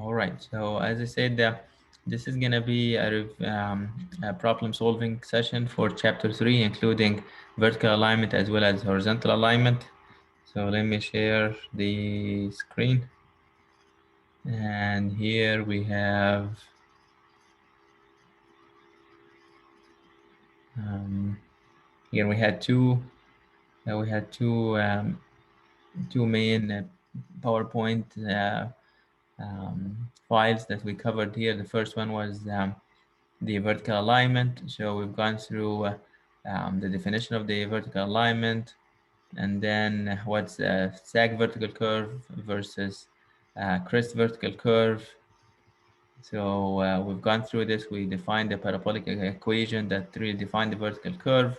All right. So as I said, this is gonna be a problem-solving session for chapter 3, including vertical alignment as well as horizontal alignment. So let me share the screen. And here we have um, here we had two main PowerPoint files that we covered here. The first one was the vertical alignment. So we've gone through the definition of the vertical alignment, and then what's a sag vertical curve versus crest vertical curve. So we've gone through this. We defined the parabolic equation that really defined the vertical curve,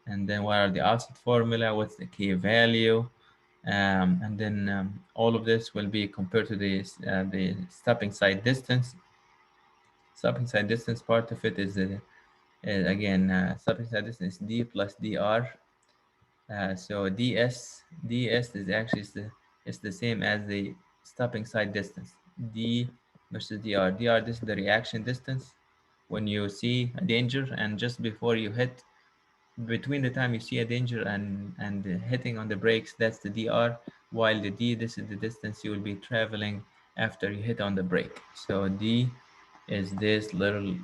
and then what are the offset formula, what's the k value, and then all of this will be compared to the stopping side distance. Stopping side distance part of it is again stopping side distance is d plus dr. So ds is actually is the same as the stopping side distance. D versus dr. This is the reaction distance when you see a danger, and just before you hit, between the time you see a danger and hitting on the brakes, that's the dr. While the d, this is the distance you will be traveling after you hit on the brake. So d is this little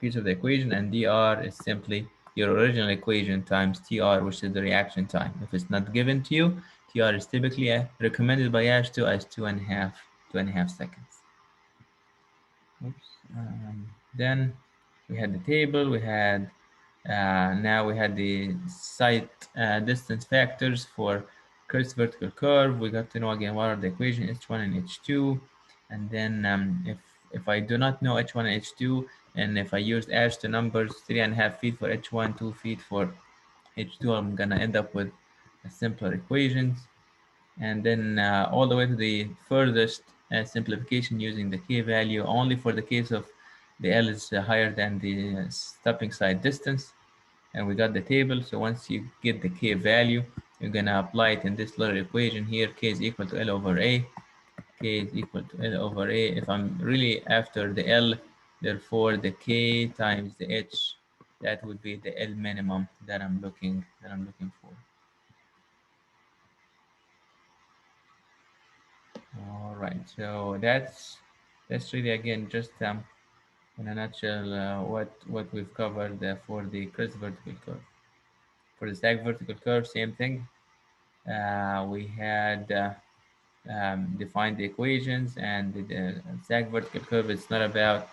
piece of the equation, and dr is simply your original equation times tr, which is the reaction time. If it's not given to you, tr is typically recommended by ASH2 as 2.5 seconds. Oops. Then we had the table, we had now we had the site distance factors for crest vertical curve. We got to know again what are the equation h1 and h2, and then if I do not know h1 and h2, and if I used ASH2 numbers, 3.5 feet for h1, 2 feet for h2, I'm gonna end up with simpler equations. And then all the way to the furthest simplification using the k value only for the case of the L is higher than the stopping side distance. And we got the table. So once you get the k value, you're gonna apply it in this little equation here. K is equal to L over A. K is equal to L over A. If I'm really after the L, therefore the K times the H, that would be the L minimum that I'm looking for. All right, so that's really again just in a nutshell what we've covered for the crest vertical curve. For the sag vertical curve, same thing. We had defined the equations, and the sag vertical curve is not about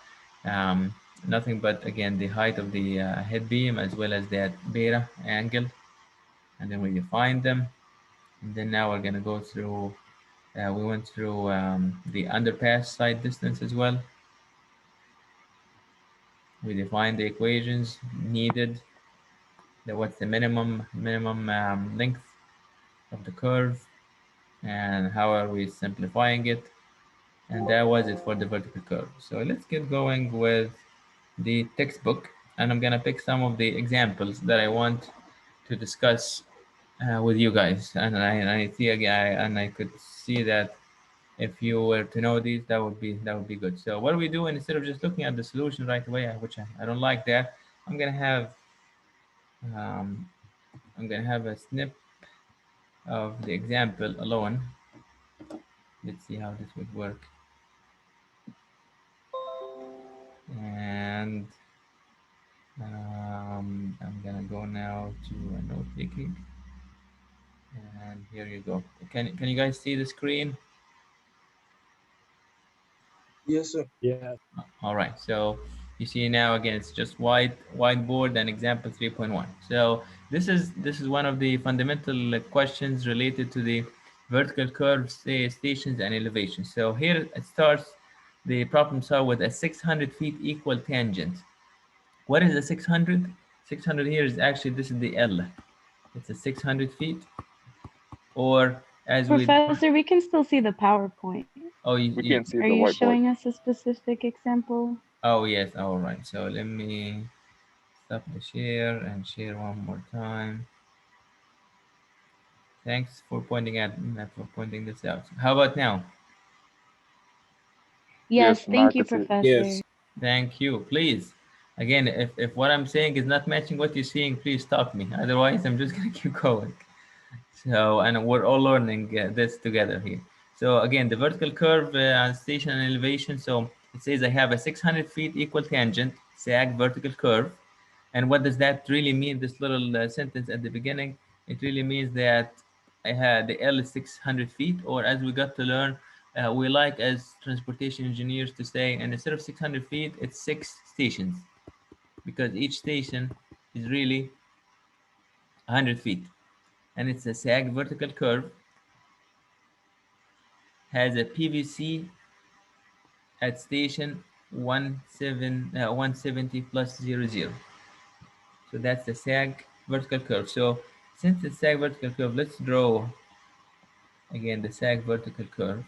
nothing but again the height of the head beam as well as that beta angle, and then we defined them. And then now we're gonna go through. We went through the underpass side distance as well. We defined the equations needed. What's the minimum length of the curve, and how are we simplifying it? And that was it for the vertical curve. So let's get going with the textbook, and I'm gonna pick some of the examples that I want to discuss with you guys. And I see a guy, and I could see that if you were to know these, that would be good. So what are we doing instead of just looking at the solution right away, which I don't like that. I'm gonna have um, I'm gonna have a snip of the example alone. Let's see how this would work. And I'm gonna go now to a note taking. And here you go. Can you guys see the screen? Yes, sir. Yeah. All right. So you see now again, it's just whiteboard and example 3.1. So this is one of the fundamental questions related to the vertical curves, stations, and elevation. So here it starts. The problem solved with a 600 feet equal tangent. What is a 600? 600 here is actually, this is the L. It's a 600 feet, or as we define. Professor, we can still see the PowerPoint. Oh, We can see Are the you whiteboard. showing us a specific example? oh yes. All right. So let me stop the share and share one more time. Thanks for pointing this out. How about now? Yes, Yes, thank you, Marcus. Professor. Yes. Thank you. Please. Again, if what I'm saying is not matching what you're seeing, please stop me. Otherwise, I'm just going to keep going. So, and we're all learning this together here. So again, the vertical curve station and elevation. So it says I have a 600 feet equal tangent, sag vertical curve. And what does that really mean? This little sentence at the beginning, it really means that I had the L is 600 feet, or as we got to learn, we like as transportation engineers to say, and instead of 600 feet, it's 6 stations, because each station is really 100 feet. And it's a sag vertical curve, has a PVC at station 170 plus 00. So that's the sag vertical curve. So since it's sag vertical curve, let's draw again the sag vertical curve.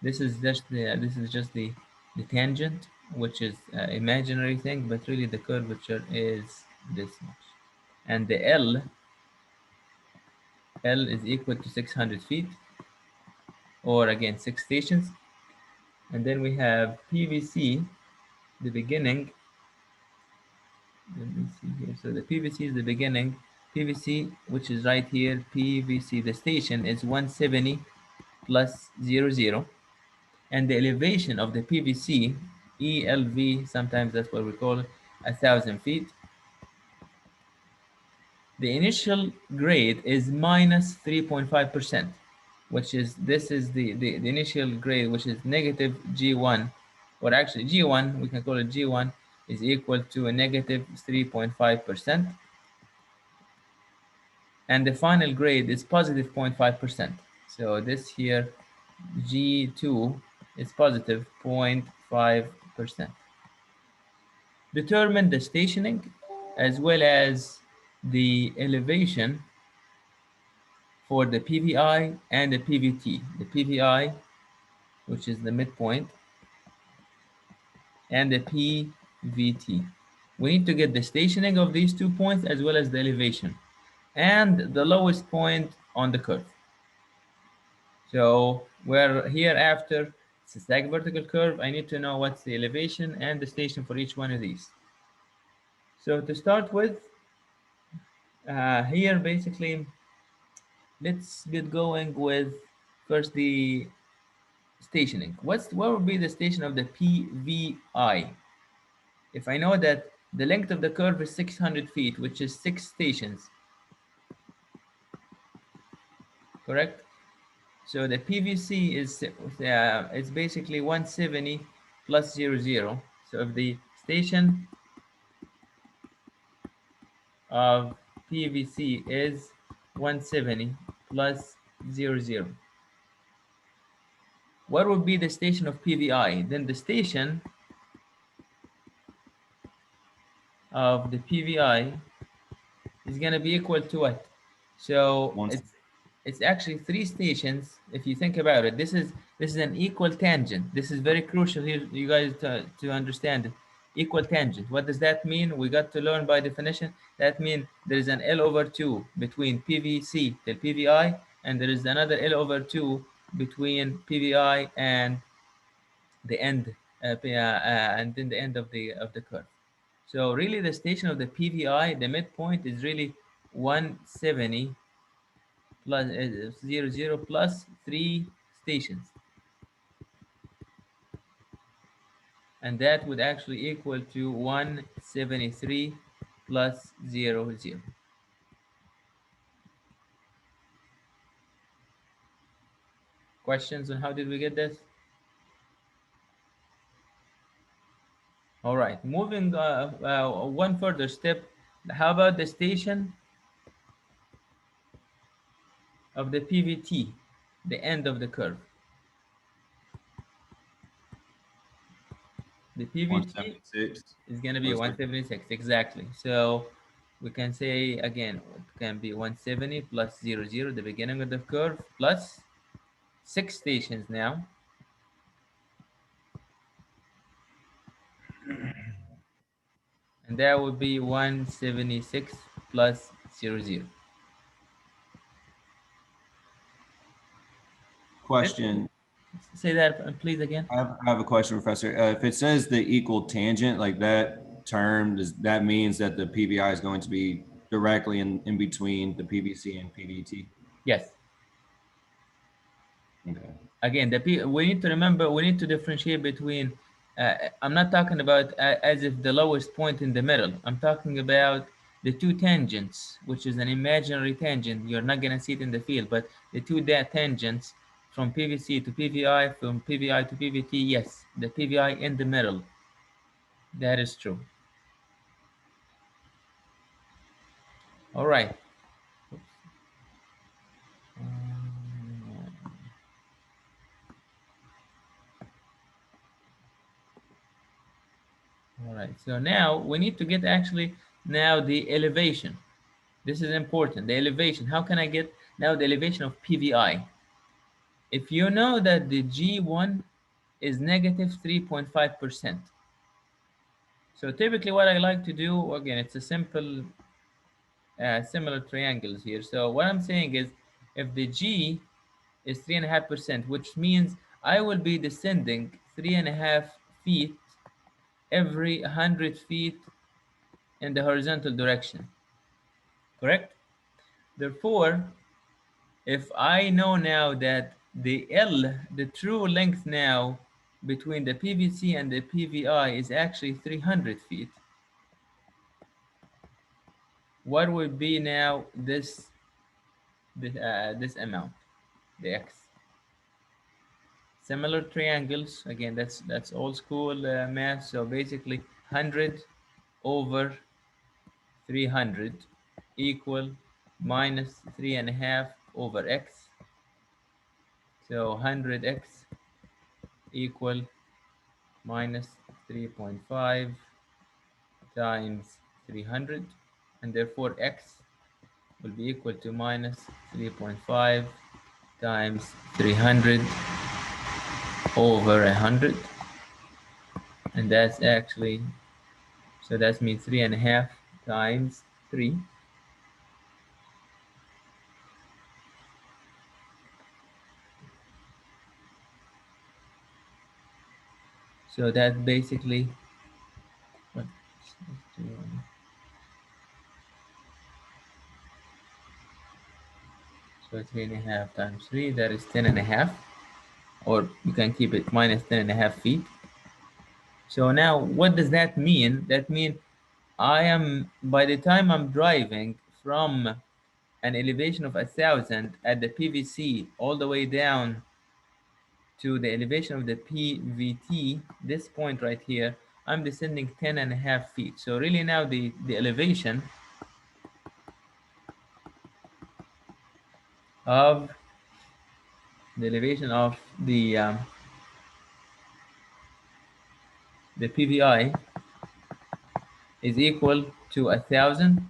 This is just the tangent, which is imaginary thing, but really the curvature is this much. And the L is equal to 600 feet, or again 6 stations. And then we have PVC, the beginning. Let me see here. So the PVC is the beginning. PVC, which is right here, PVC, the station is 170 plus 00. And the elevation of the PVC, ELV, sometimes that's what we call it, 1,000 feet. The initial grade is minus 3.5%, which is, this is the initial grade, which is negative G1, or actually G1, we can call it G1, is equal to a negative 3.5%. And the final grade is positive 0.5%. So this here, G2 is positive 0.5%. Determine the stationing as well as the elevation for the PVI and the PVT. The PVI, which is the midpoint, and the PVT. We need to get the stationing of these 2 points as well as the elevation and the lowest point on the curve. So we're here after it's a stack vertical curve. I need to know what's the elevation and the station for each one of these. So to start with, here basically, let's get going with first the stationing. What would be the station of the PVI? If I know that the length of the curve is 600 feet, which is 6 stations, correct? So the PVC is it's basically 170 plus 00. So if the station of PVC is 170 plus 00, what would be the station of PVI? Then the station of the PVI is going to be equal to what? So One. it's actually 3 stations. If you think about it, this is an equal tangent. This is very crucial here, you guys, to understand it. Equal tangent. What does that mean? We got to learn by definition. That means there is an L over 2 between PVC till PVI, and there is another L over 2 between PVI and the end, and then the end of the curve. So really, the station of the PVI, the midpoint is really 170 plus 00 plus 3 stations, and that would actually equal to 173 plus 00. Questions on how did we get this? All right, moving one further step. How about the station of the PVT, the end of the curve? The PVT 176 is going to be plus 176, exactly. So we can say again, it can be 170 plus 00, the beginning of the curve, plus 6 stations now, and that would be 176 plus 00. This, question. Say that please again. I have a question, Professor. If it says the equal tangent, like that term, does that means that the PVI is going to be directly in between the PVC and PVT? Yes. Okay. Again, we need to remember, we need to differentiate between, I'm not talking about as if the lowest point in the middle. I'm talking about the two tangents, which is an imaginary tangent. You're not going to see it in the field, but the two tangents from PVC to PVI, from PVI to PVT, yes, the PVI in the middle. That is true. All right. All right, so now we need to get actually now the elevation. This is important, the elevation. How can I get now the elevation of PVI? If you know that the G1 is negative 3.5%. So typically what I like to do, again, it's a simple, similar triangles here. So what I'm saying is if the G is 3.5%, which means I will be descending 3.5 feet every 100 feet in the horizontal direction, correct? Therefore, if I know now that the L, the true length now between the PVC and the PVI is actually 300 feet, what would be now this amount, the X? Similar triangles, again, that's old school math. So basically 100 over 300 equal minus 3.5 over X. So 100X equal minus 3.5 times 300, and therefore X will be equal to minus 3.5 times 300 over 100, and that's actually, so that's means 3.5 times 3. So that basically, what, so 3.5 times 3, that is 10.5, or you can keep it minus 10.5 feet. So now what does that mean? That means I am, by the time I'm driving from an elevation of 1,000 at the PVC all the way down to the elevation of the PVT, this point right here, I'm descending 10.5 feet. So really now the elevation of the PVI is equal to 1,000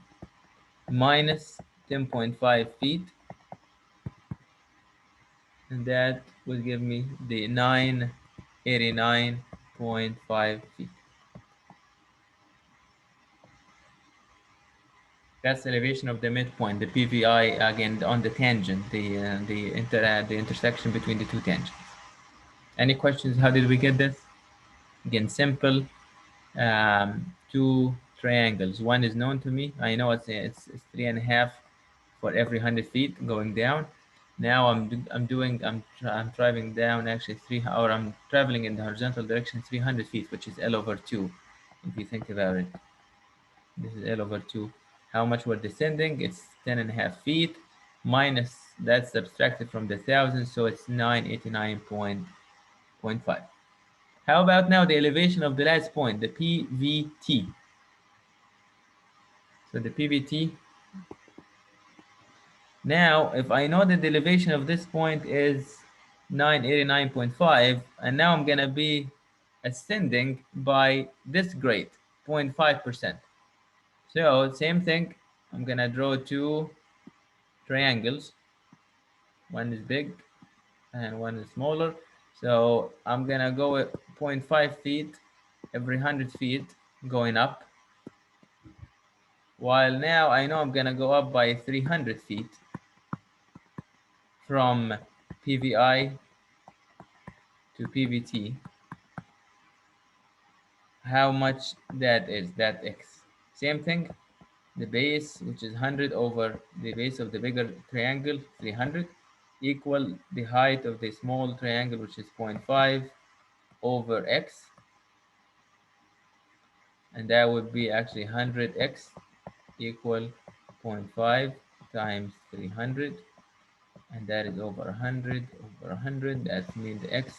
minus 10.5 feet, and that will give me the 989.5 feet. That's the elevation of the midpoint, the PVI, again on the tangent, the intersection between the two tangents. Any questions? How did we get this? Again, simple. Two triangles. One is known to me. I know it's 3.5 for every 100 feet going down. Now I'm driving down actually I'm traveling in the horizontal direction 300 feet, which is L over 2. If you think about it, this is L over 2. How much we're descending? It's 10.5 feet minus, that's subtracted from the 1,000, so it's 989.5. How about now the elevation of the last point, the PVT? So the PVT, now if I know that the elevation of this point is 989.5, and now I'm gonna be ascending by this grade, 0.5%. So same thing, I'm gonna draw two triangles. One is big and one is smaller. So I'm gonna go at 0.5 feet every 100 feet going up, while now I know I'm gonna go up by 300 feet from PVI to PVT, how much that is, that x. Same thing, the base, which is 100 over the base of the bigger triangle, 300, equal the height of the small triangle, which is 0.5 over x, and that would be actually 100x equal 0.5 times 300, and that is over 100 over 100. That means the x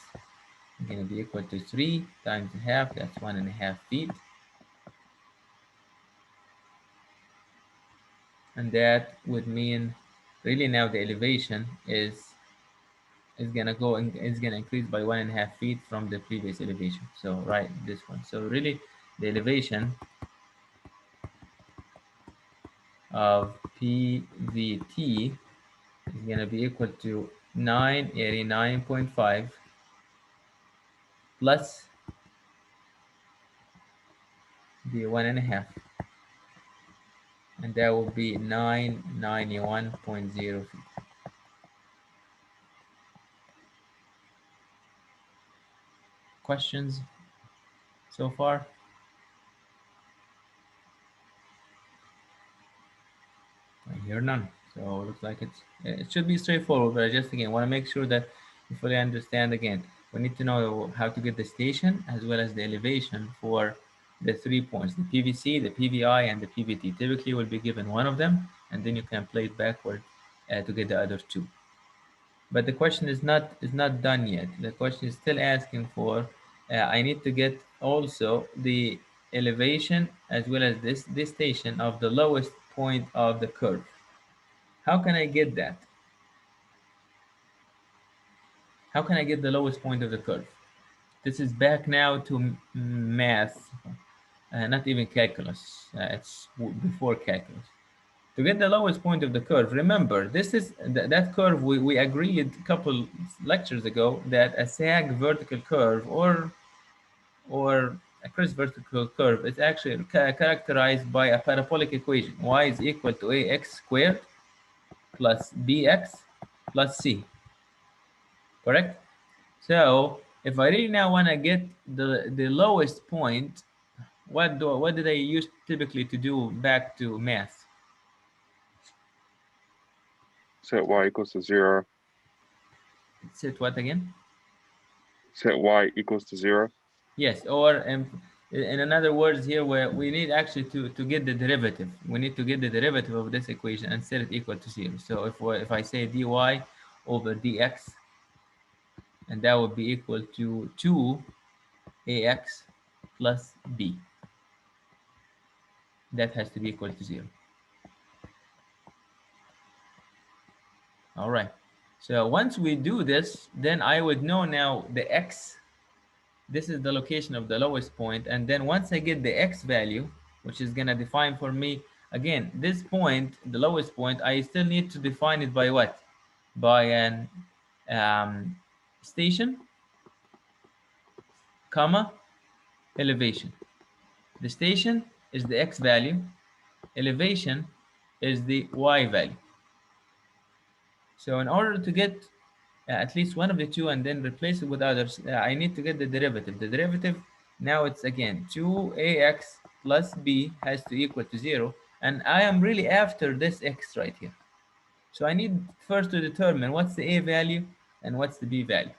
is going to be equal to 3 times a half, that's 1.5 feet. And that would mean really now the elevation is gonna go and is gonna increase by 1.5 feet from the previous elevation. So right, this one. So really the elevation of PVT is gonna be equal to 989.5 plus the 1.5, and that will be 991.0 feet. Questions so far? I hear none. So it looks like it should be straightforward, but I just again want to make sure that you fully understand. Again, we need to know how to get the station as well as the elevation for the 3 points, the PVC, the PVI, and the PVT. Typically, will be given one of them, and then you can play it backward to get the other two. But the question is not done yet. The question is still asking for. I need to get also the elevation as well as this station of the lowest point of the curve. How can I get that? How can I get the lowest point of the curve? This is back now to math, not even calculus. It's before calculus. To get the lowest point of the curve, remember, this is that curve we agreed a couple lectures ago that a sag vertical curve or a crisp vertical curve is actually characterized by a parabolic equation. Y is equal to ax squared plus bx plus c. Correct? So if I really now want to get the lowest point, what did I use typically to do back to math? Set y equals to 0. Set what again? Set y equals to 0. Yes, or in other words here, where we need actually to get the derivative. We need to get the derivative of this equation and set it equal to 0. So if I say dy over dx, and that would be equal to 2ax plus b. That has to be equal to 0. All right. So once we do this, then I would know now the x. This is the location of the lowest point. And then once I get the x value, which is going to define for me, again, this point, the lowest point, I still need to define it by what? By an station, comma, elevation. The station is the x value. Elevation is the y value. So in order to get at least one of the two and then replace it with others, I need to get the derivative. The derivative, now it's again 2ax plus b has to equal to 0. And I am really after this x right here. So I need first to determine what's the a value and what's the b value.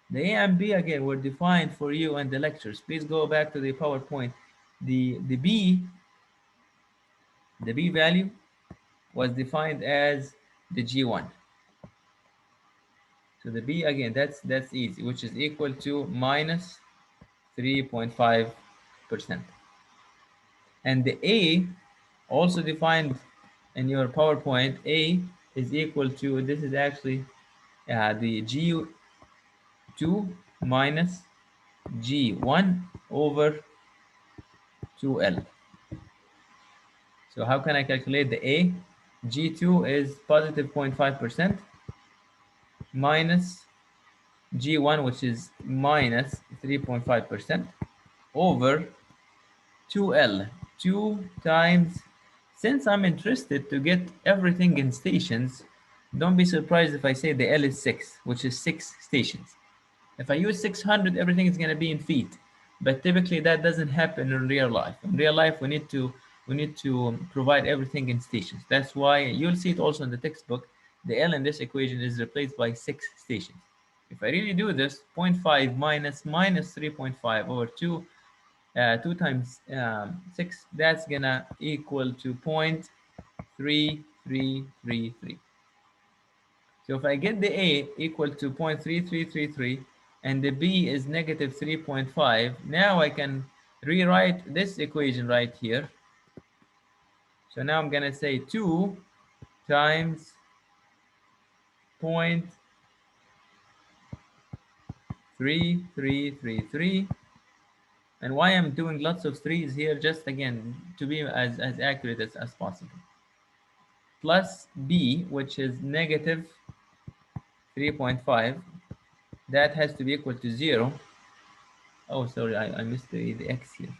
The a and b, again, were defined for you in the lectures. Please go back to the PowerPoint. The b value was defined as the g1. So the b, again, that's easy, which is equal to minus 3.5%. And the a, also defined in your PowerPoint, a is equal to, this is actually the g2 minus g1 over 2l. So how can I calculate the a? G2 is positive 0.5% minus G1, which is minus 3.5% over 2L. 2 times, since I'm interested to get everything in stations, don't be surprised if I say the L is 6, which is 6 stations. If I use 600, everything is going to be in feet. But typically that doesn't happen in real life. In real life, we need to provide everything in stations. That's why you'll see it also in the textbook. The L in this equation is replaced by 6 stations. If I really do this, 0.5 minus 3.5 over 2, 2 times 6, that's gonna equal to 0.3333. So if I get the A equal to 0.3333 and the B is negative 3.5, now I can rewrite this equation right here. So now I'm gonna say 2 times 0.3333. And why I'm doing lots of threes here, just again, to be as accurate as possible. Plus B, which is negative 3.5. That has to be equal to 0. Oh, sorry, I missed the X here.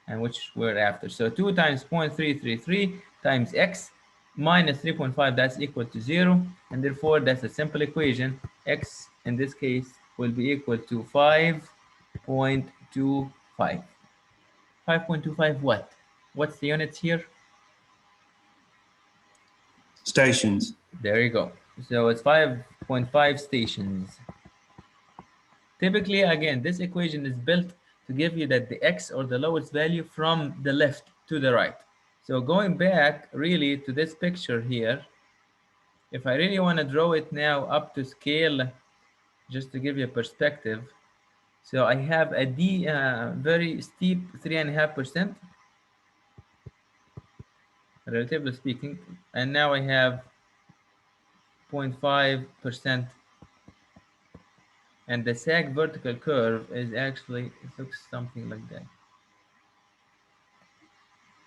And which we're after. So 2 times 0.333 times X minus 3.5, that's equal to 0. And therefore, that's a simple equation. X, in this case, will be equal to 5.25. 5.25 what? What's the units here? Stations. There you go. So it's 5.5 stations. Typically, again, this equation is built to give you that the X or the lowest value from the left to the right. So going back really to this picture here, if I really want to draw it now up to scale, just to give you a perspective, so I have a very steep 3.5%, relatively speaking, and now I have 0.5%, and the sag vertical curve is actually, it looks something like that.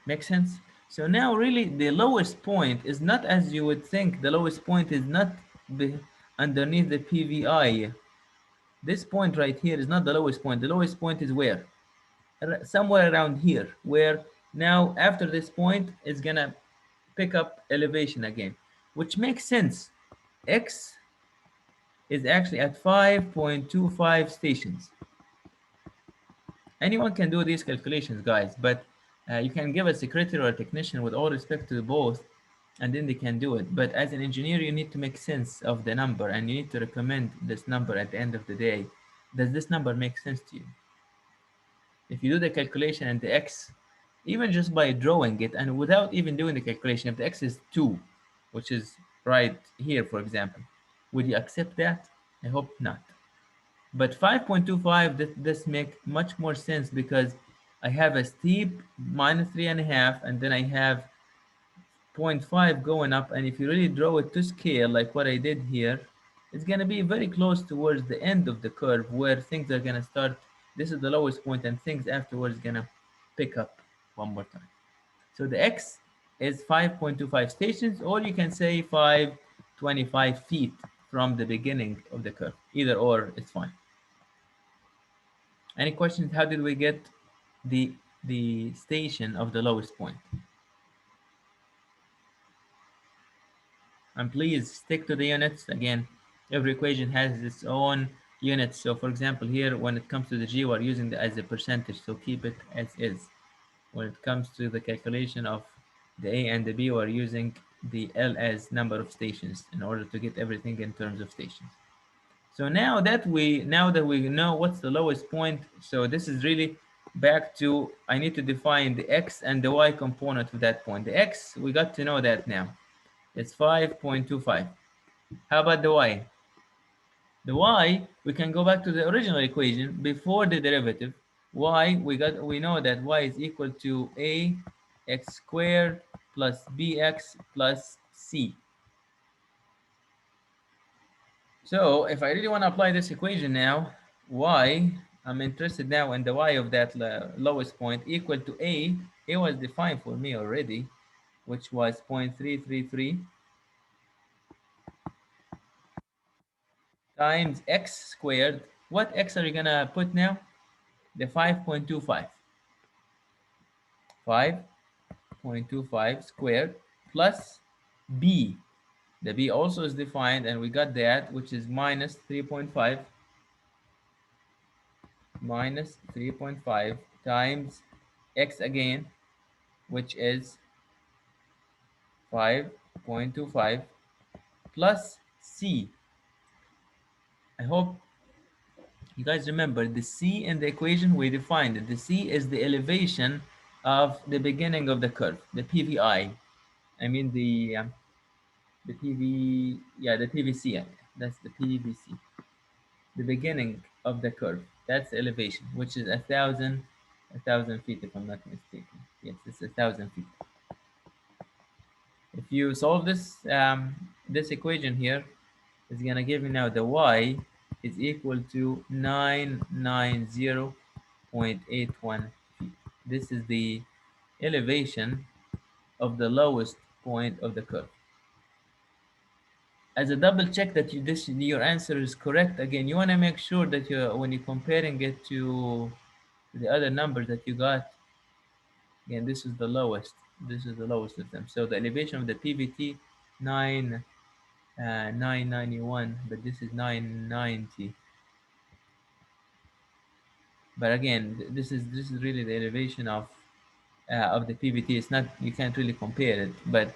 Make sense? So now really the lowest point is not as you would think. The lowest point is not underneath the PVI. This point right here is not the lowest point. The lowest point is where? Somewhere around here, where now after this point it's gonna pick up elevation again, which makes sense. X is actually at 5.25 stations. Anyone can do these calculations, guys, but you can give a secretary or a technician, with all respect to both, and then they can do it. But as an engineer, you need to make sense of the number, and you need to recommend this number at the end of the day. Does this number make sense to you? If you do the calculation and the X, even just by drawing it and without even doing the calculation, if the X is 2, which is right here, for example, would you accept that? I hope not. But 5.25, this make much more sense because I have a steep minus 3.5, and then I have 0.5 going up. And if you really draw it to scale, like what I did here, it's going to be very close towards the end of the curve where things are going to start. This is the lowest point, and things afterwards going to pick up one more time. So the X is 5.25 stations, or you can say 525 feet from the beginning of the curve. Either or is fine. Any questions? How did we get the station of the lowest point? And please stick to the units. Again, every equation has its own units. So for example, here, when it comes to the G, we're using it as a percentage. So keep it as is. When it comes to the calculation of the A and the B, we're using the L as number of stations in order to get everything in terms of stations. So now that we know what's the lowest point, so this is really back to, I need to define the X and the Y component of that point. The X, we got to know that now. It's 5.25. How about the Y? The Y, we can go back to the original equation before the derivative. Y, we know that Y is equal to AX squared plus BX plus C. So if I really want to apply this equation now, Y, I'm interested now in the Y of that lowest point equal to A. A was defined for me already, which was 0.333 times X squared. What X are you gonna put now? The 5.25. 5.25 squared plus B. The B also is defined, and we got that, which is minus 3.5 times x again, which is 5.25 plus C. I hope you guys remember the C in the equation we defined it. The C is the elevation of the beginning of the curve, the PVI. I mean the PV, yeah, the PVC. That's the PVC. The beginning of the curve. That's the elevation, which is a thousand feet, if I'm not mistaken. Yes, it's 1,000 feet. If you solve this equation here, it's gonna give you now the y is equal to 990.81 feet. This is the elevation of the lowest point of the curve. As a double check that your answer is correct, again, you want to make sure that when you're comparing it to the other numbers that you got, again, this is the lowest. This is the lowest of them. So the elevation of the PVT 991, but this is 990. But again, this is really the elevation of the PVT. It's not, you can't really compare it. But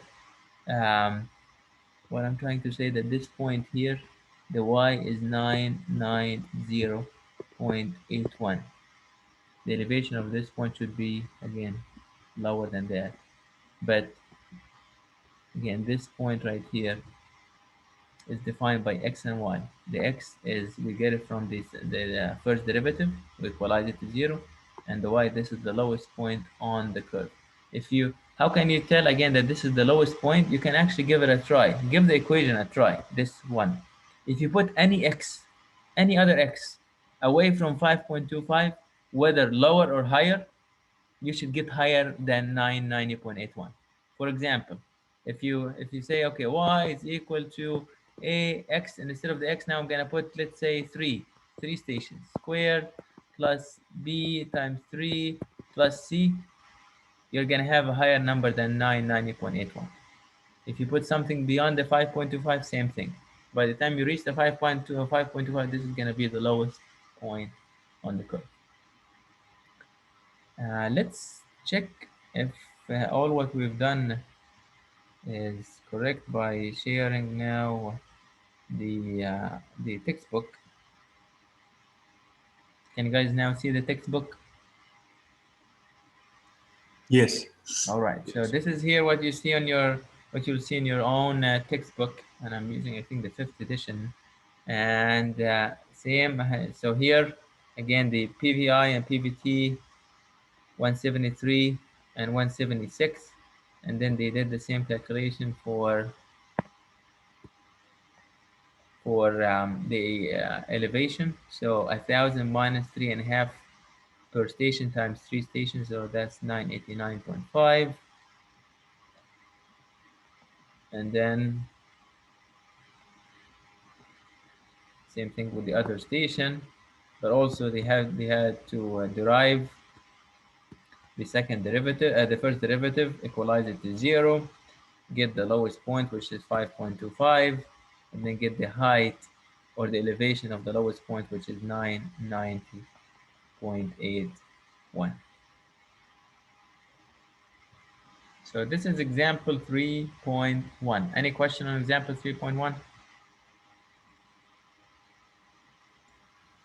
what I'm trying to say that this point here, the y is 990.81. The elevation of this point should be again lower than that. But again, this point right here is defined by x and y. The x is, we get it from the first derivative, we equalize it to 0, and the y, this is the lowest point on the curve. How can you tell again that this is the lowest point? You can actually give it a try. Give the equation a try, this one. If you put any x, any other x, away from 5.25, whether lower or higher, you should get higher than 990.81. For example, if you say, okay, y is equal to ax, and instead of the x now I'm gonna put, let's say, three stations squared plus b times 3 plus c, you're gonna have a higher number than 990.81. If you put something beyond the 5.25, same thing. By the time you reach the 5.25, this is gonna be the lowest point on the curve. Let's check if all what we've done is correct by sharing now the textbook. Can you guys now see the textbook? Yes. All right. So Yes. this is here what you'll see in your own textbook, and I'm using, I think, the 5th edition. And same. So here again, the PVI and PVT 173 and 176, and then they did the same calculation for the elevation. So 1,000 minus 3.5 per station times 3 stations, so that's 989.5. And then same thing with the other station, but also they had to derive the second derivative, the first derivative, equalize it to 0, get the lowest point, which is 5.25, and then get the height or the elevation of the lowest point, which is 990.81. So this is example 3.1. Any question on example 3.1?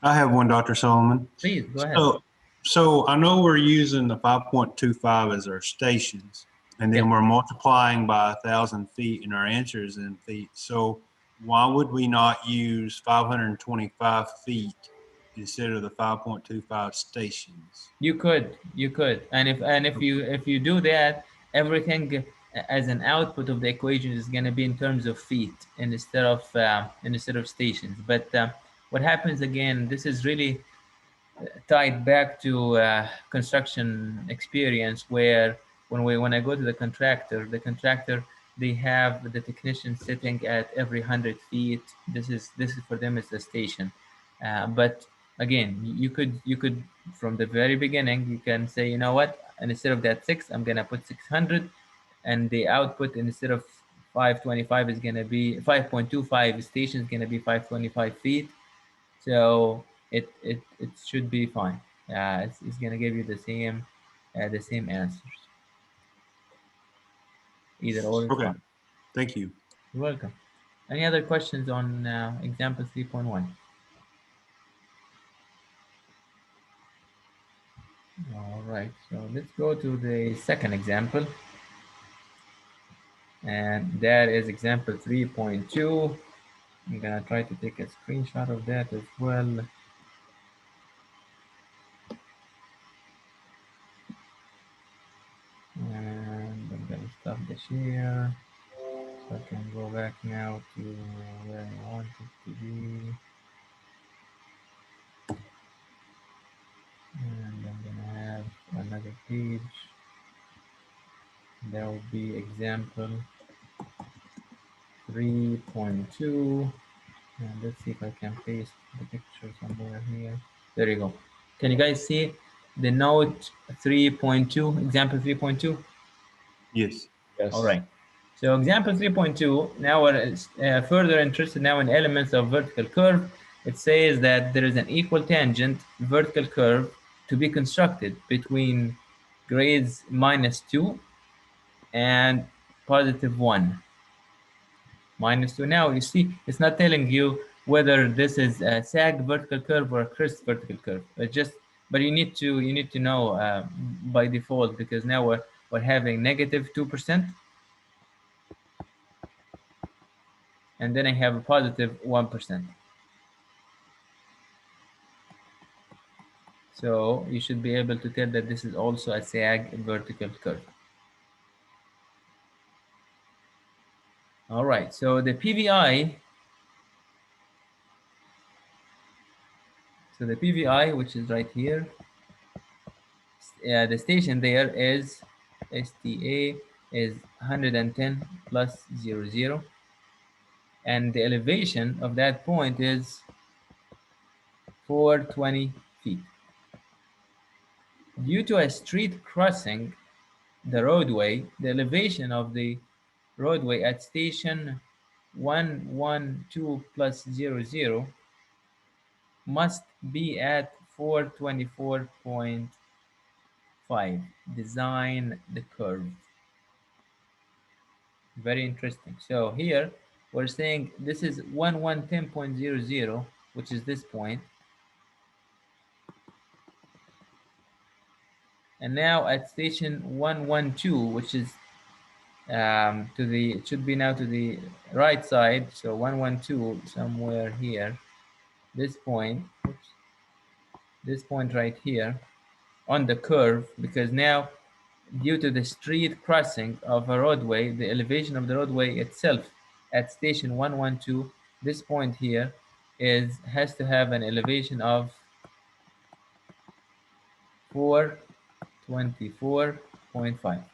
I have one, Dr. Solomon. Please go ahead. So I know we're using the 5.25 as our stations, and then Yep. we're multiplying by 1,000 feet, and our answer is in feet. So why would we not use 525 feet instead of the 5.25 stations? You could, and if you do that, everything as an output of the equation is going to be in terms of feet instead of stations. But what happens again? This is really tied back to construction experience, where when I go to the contractor, they have the technician sitting at every 100 feet. This is for them is the station. But again, you could from the very beginning you can say, you know what, and instead of that 6, I'm gonna put 600, and the output instead of 525 is going to be 5.25 station is going to be 525 feet. So it should be fine. It's going to give you the same answers. Either or is Okay, fine. thank you. You're welcome. Any other questions on example 3.1? All right, so let's go to the second example. And that is example 3.2. I'm gonna try to take a screenshot of that as well. And I'm gonna stop the share so I can go back now to where I want it to be. And I'm gonna have another page. That will be example 3.2. And let's see if I can paste the picture somewhere here. There you go. Can you guys see the note 3.2, example 3.2? Yes. Yes. All right. So example 3.2, now we're further interested now in elements of vertical curve. It says that there is an equal tangent vertical curve to be constructed between grades -2 and +1. -2. Now you see, it's not telling you whether this is a sag vertical curve or a crest vertical curve. But you need to know by default, because now we're having -2%, and then I have a +1%. So you should be able to tell that this is also a sag vertical curve. All right, so the PVI, which is right here, the station there is STA is 110 plus 00, and the elevation of that point is 420 feet. Due to a street crossing the roadway, the elevation of the roadway at station 112 plus 00 must be at 424.5. Design the curve. Very interesting. So here we're saying this is 1110.00, which is this point. And now at station 112, which is it should be now to the right side. So 112 somewhere here. This point, oops, this point right here on the curve, because now due to the street crossing of a roadway, the elevation of the roadway itself at station 112, this point here has to have an elevation of 424.5.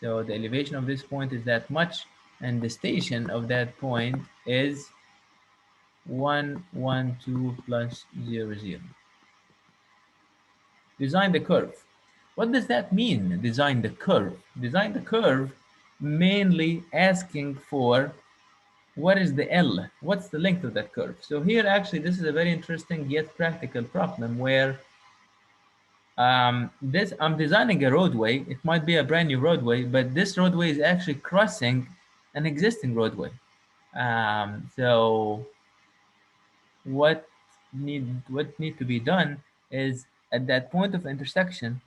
So the elevation of this point is that much, and the station of that point is 112 plus 00. Design the curve. What does that mean, design the curve? Design the curve mainly asking for what is the L? What's the length of that curve? So here, actually, this is a very interesting yet practical problem where I'm designing a roadway. It might be a brand new roadway, but this roadway is actually crossing an existing roadway. So what need to be done is at that point of intersection.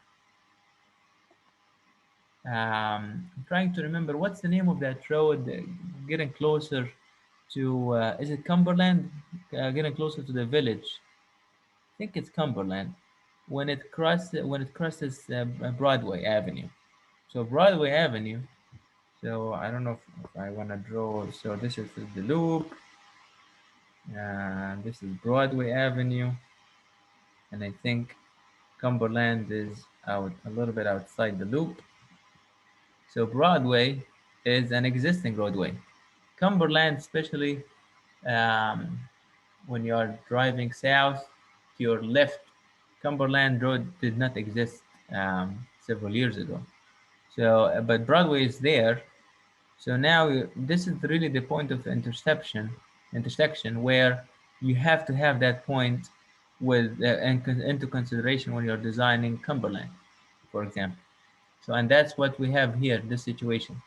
I'm trying to remember what's the name of that road. Getting closer to is it Cumberland? Getting closer to the village. I think it's Cumberland. When it crosses Broadway Avenue. So Broadway Avenue. So I don't know if I want to draw. So this is the loop. This is Broadway Avenue, and I think Cumberland is out a little bit outside the loop. So Broadway is an existing roadway. Cumberland, especially um, when you are driving south to your left, Cumberland Road did not exist several years ago. So, but Broadway is there. So now this is really the point of intersection where you have to have that point with into consideration when you're designing Cumberland, for example. So, and that's what we have here, this situation.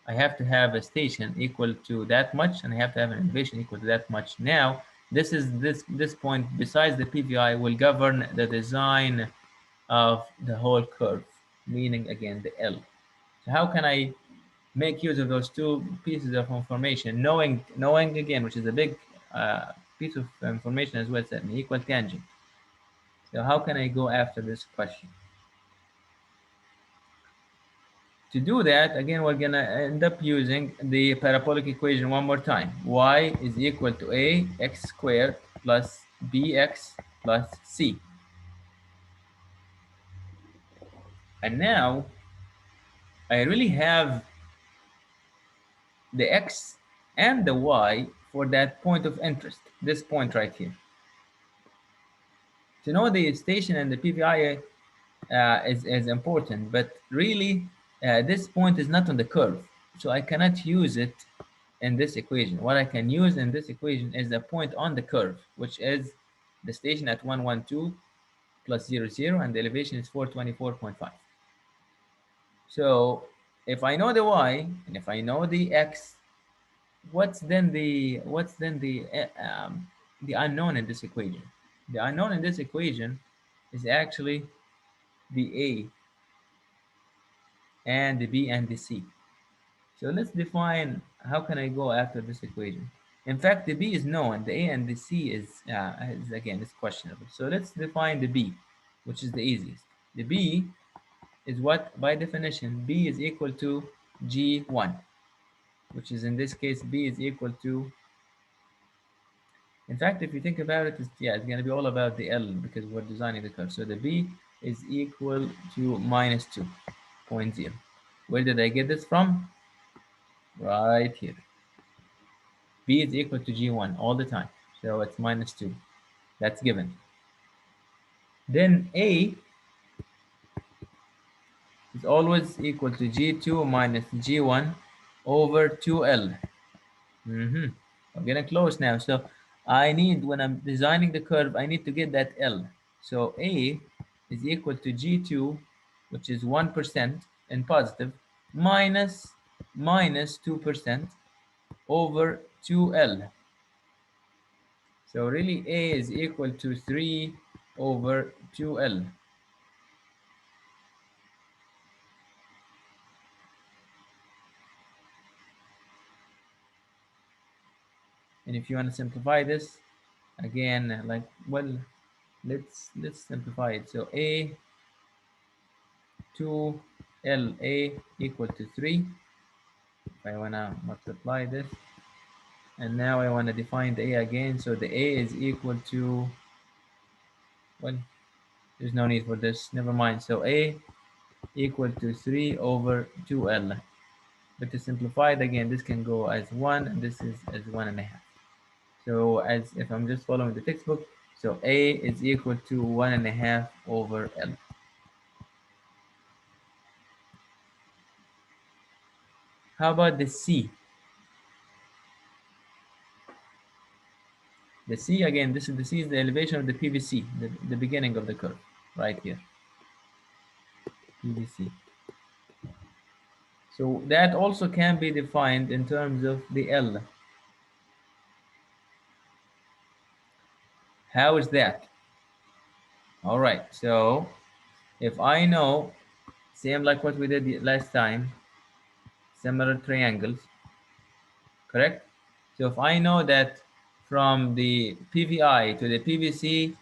I have to have a station equal to that much, and I have to have an elevation equal to that much. Now, this point, besides the PVI, will govern the design of the whole curve, meaning again the L. So how can I make use of those two pieces of information, knowing again, which is a big piece of information as well, as an equal tangent. So how can I go after this question? To do that, again, we're gonna end up using the parabolic equation one more time. Y is equal to ax squared plus bx plus c. And now I really have the x and the y for that point of interest, this point right here. To know the station and the PVI is important, but really this point is not on the curve, so I cannot use it in this equation. What I can use in this equation is a point on the curve, which is the station at 112 plus 0, 0, and the elevation is 424.5. So if I know the y and if I know the x, what's then the unknown in this equation? The unknown in this equation is actually the a and the b and the c. So let's define how can I go after this equation. In fact, the b is known, the a and the c is again, it's questionable. So let's define the b, which is the easiest. The b is what, by definition, b is equal to g1, which is in this case, b is equal to, in fact, if you think about it, it's going to be all about the L because we're designing the curve. So the B is equal to minus 2.0. Where did I get this from? Right here. B is equal to G1 all the time. So it's minus 2. That's given. Then A is always equal to G2 minus G1 over 2L. I'm getting close now. So I need, when I'm designing the curve, I need to get that L. So A is equal to G2, which is 1% in positive, minus 2% over 2L. So really A is equal to 3 over 2L. And if you want to simplify this, again, like, well, let's simplify it. So A 2LA equal to 3. If I want to multiply this, and now I want to define the A again. So the A is equal to, well, there's no need for this. Never mind. So A equal to 3 over 2L. But to simplify it again, this can go as 1, and this is as 1.5. So as if I'm just following the textbook, so A is equal to 1.5 over L. How about the C? The C, again, this is the C is the elevation of the PVC, the beginning of the curve, right here. PVC. So that also can be defined in terms of the L. How is that? All right, so if I know, same like what we did last time, similar triangles, correct? So if I know that from the PVI to the PVC,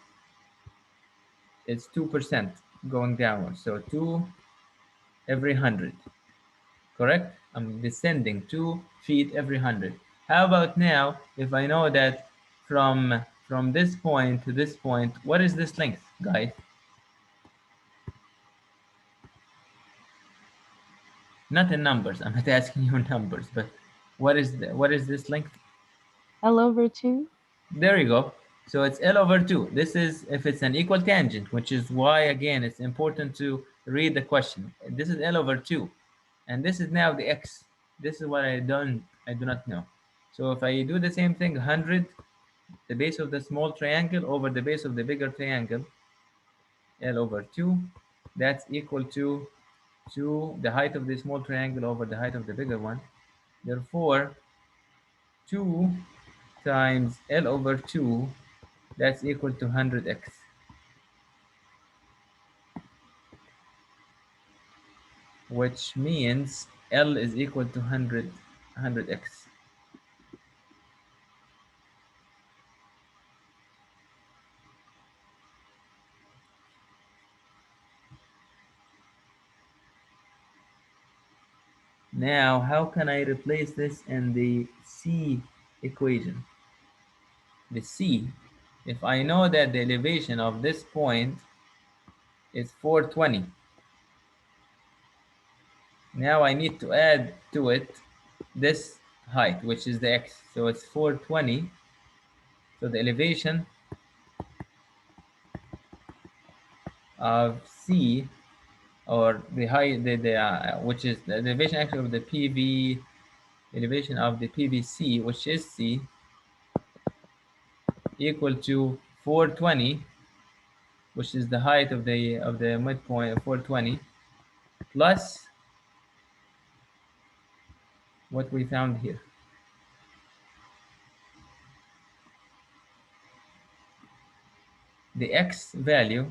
it's 2% going downwards. So 2 every 100, correct? I'm descending 2 feet every 100. How about now, if I know that from this point to this point, what is this length, guys? Not in numbers. I'm not asking you numbers, but what is this length? L over 2. There you go. So it's L over 2. This is if it's an equal tangent, which is why, again, it's important to read the question. This is L over 2. And this is now the X. This is what I do not know. So if I do the same thing, 100, the base of the small triangle over the base of the bigger triangle, L over 2, that's equal to the height of the small triangle over the height of the bigger one. Therefore, 2 times L over 2, that's equal to 100x. Which means L is equal to 100x. Now, how can I replace this in the C equation? The C, if I know that the elevation of this point is 420, now I need to add to it this height, which is the X. So it's 420. So the elevation of C, or the height, which is the elevation actually of the PV, elevation of the PVC, which is C, equal to 420, which is the height of the midpoint of 420, plus what we found here. The X value,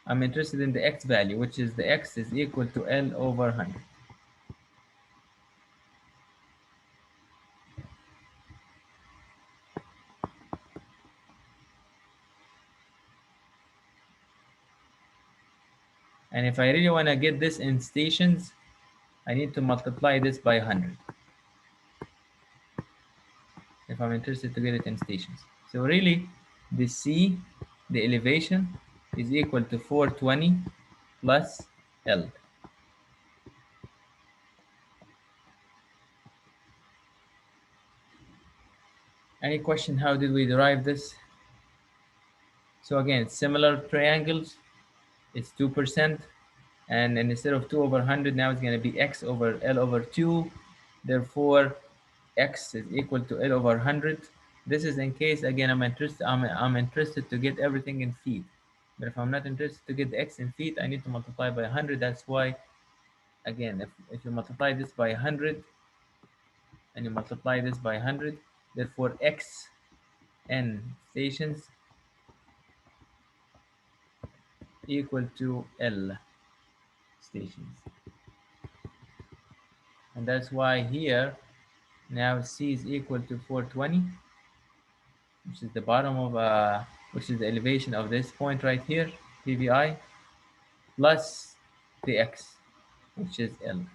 I'm interested in the X value, which is the X is equal to L over 100. And if I really want to get this in stations, I need to multiply this by 100. If I'm interested to get it in stations. So really, the C, the elevation, is equal to 420 plus L. Any question, how did we derive this? So again, it's similar triangles. It's 2%. And instead of 2 over 100, now it's going to be X over L over 2. Therefore, X is equal to L over 100. This is in case, again, I'm interested to get everything in feet. But if I'm not interested to get the X in feet, I need to multiply by 100. That's why, again, if you multiply this by 100 and you multiply this by 100, therefore X n stations equal to L stations. And that's why here, now C is equal to 420, which is the bottom of, which is the elevation of this point right here, PVI, plus the X, which is L.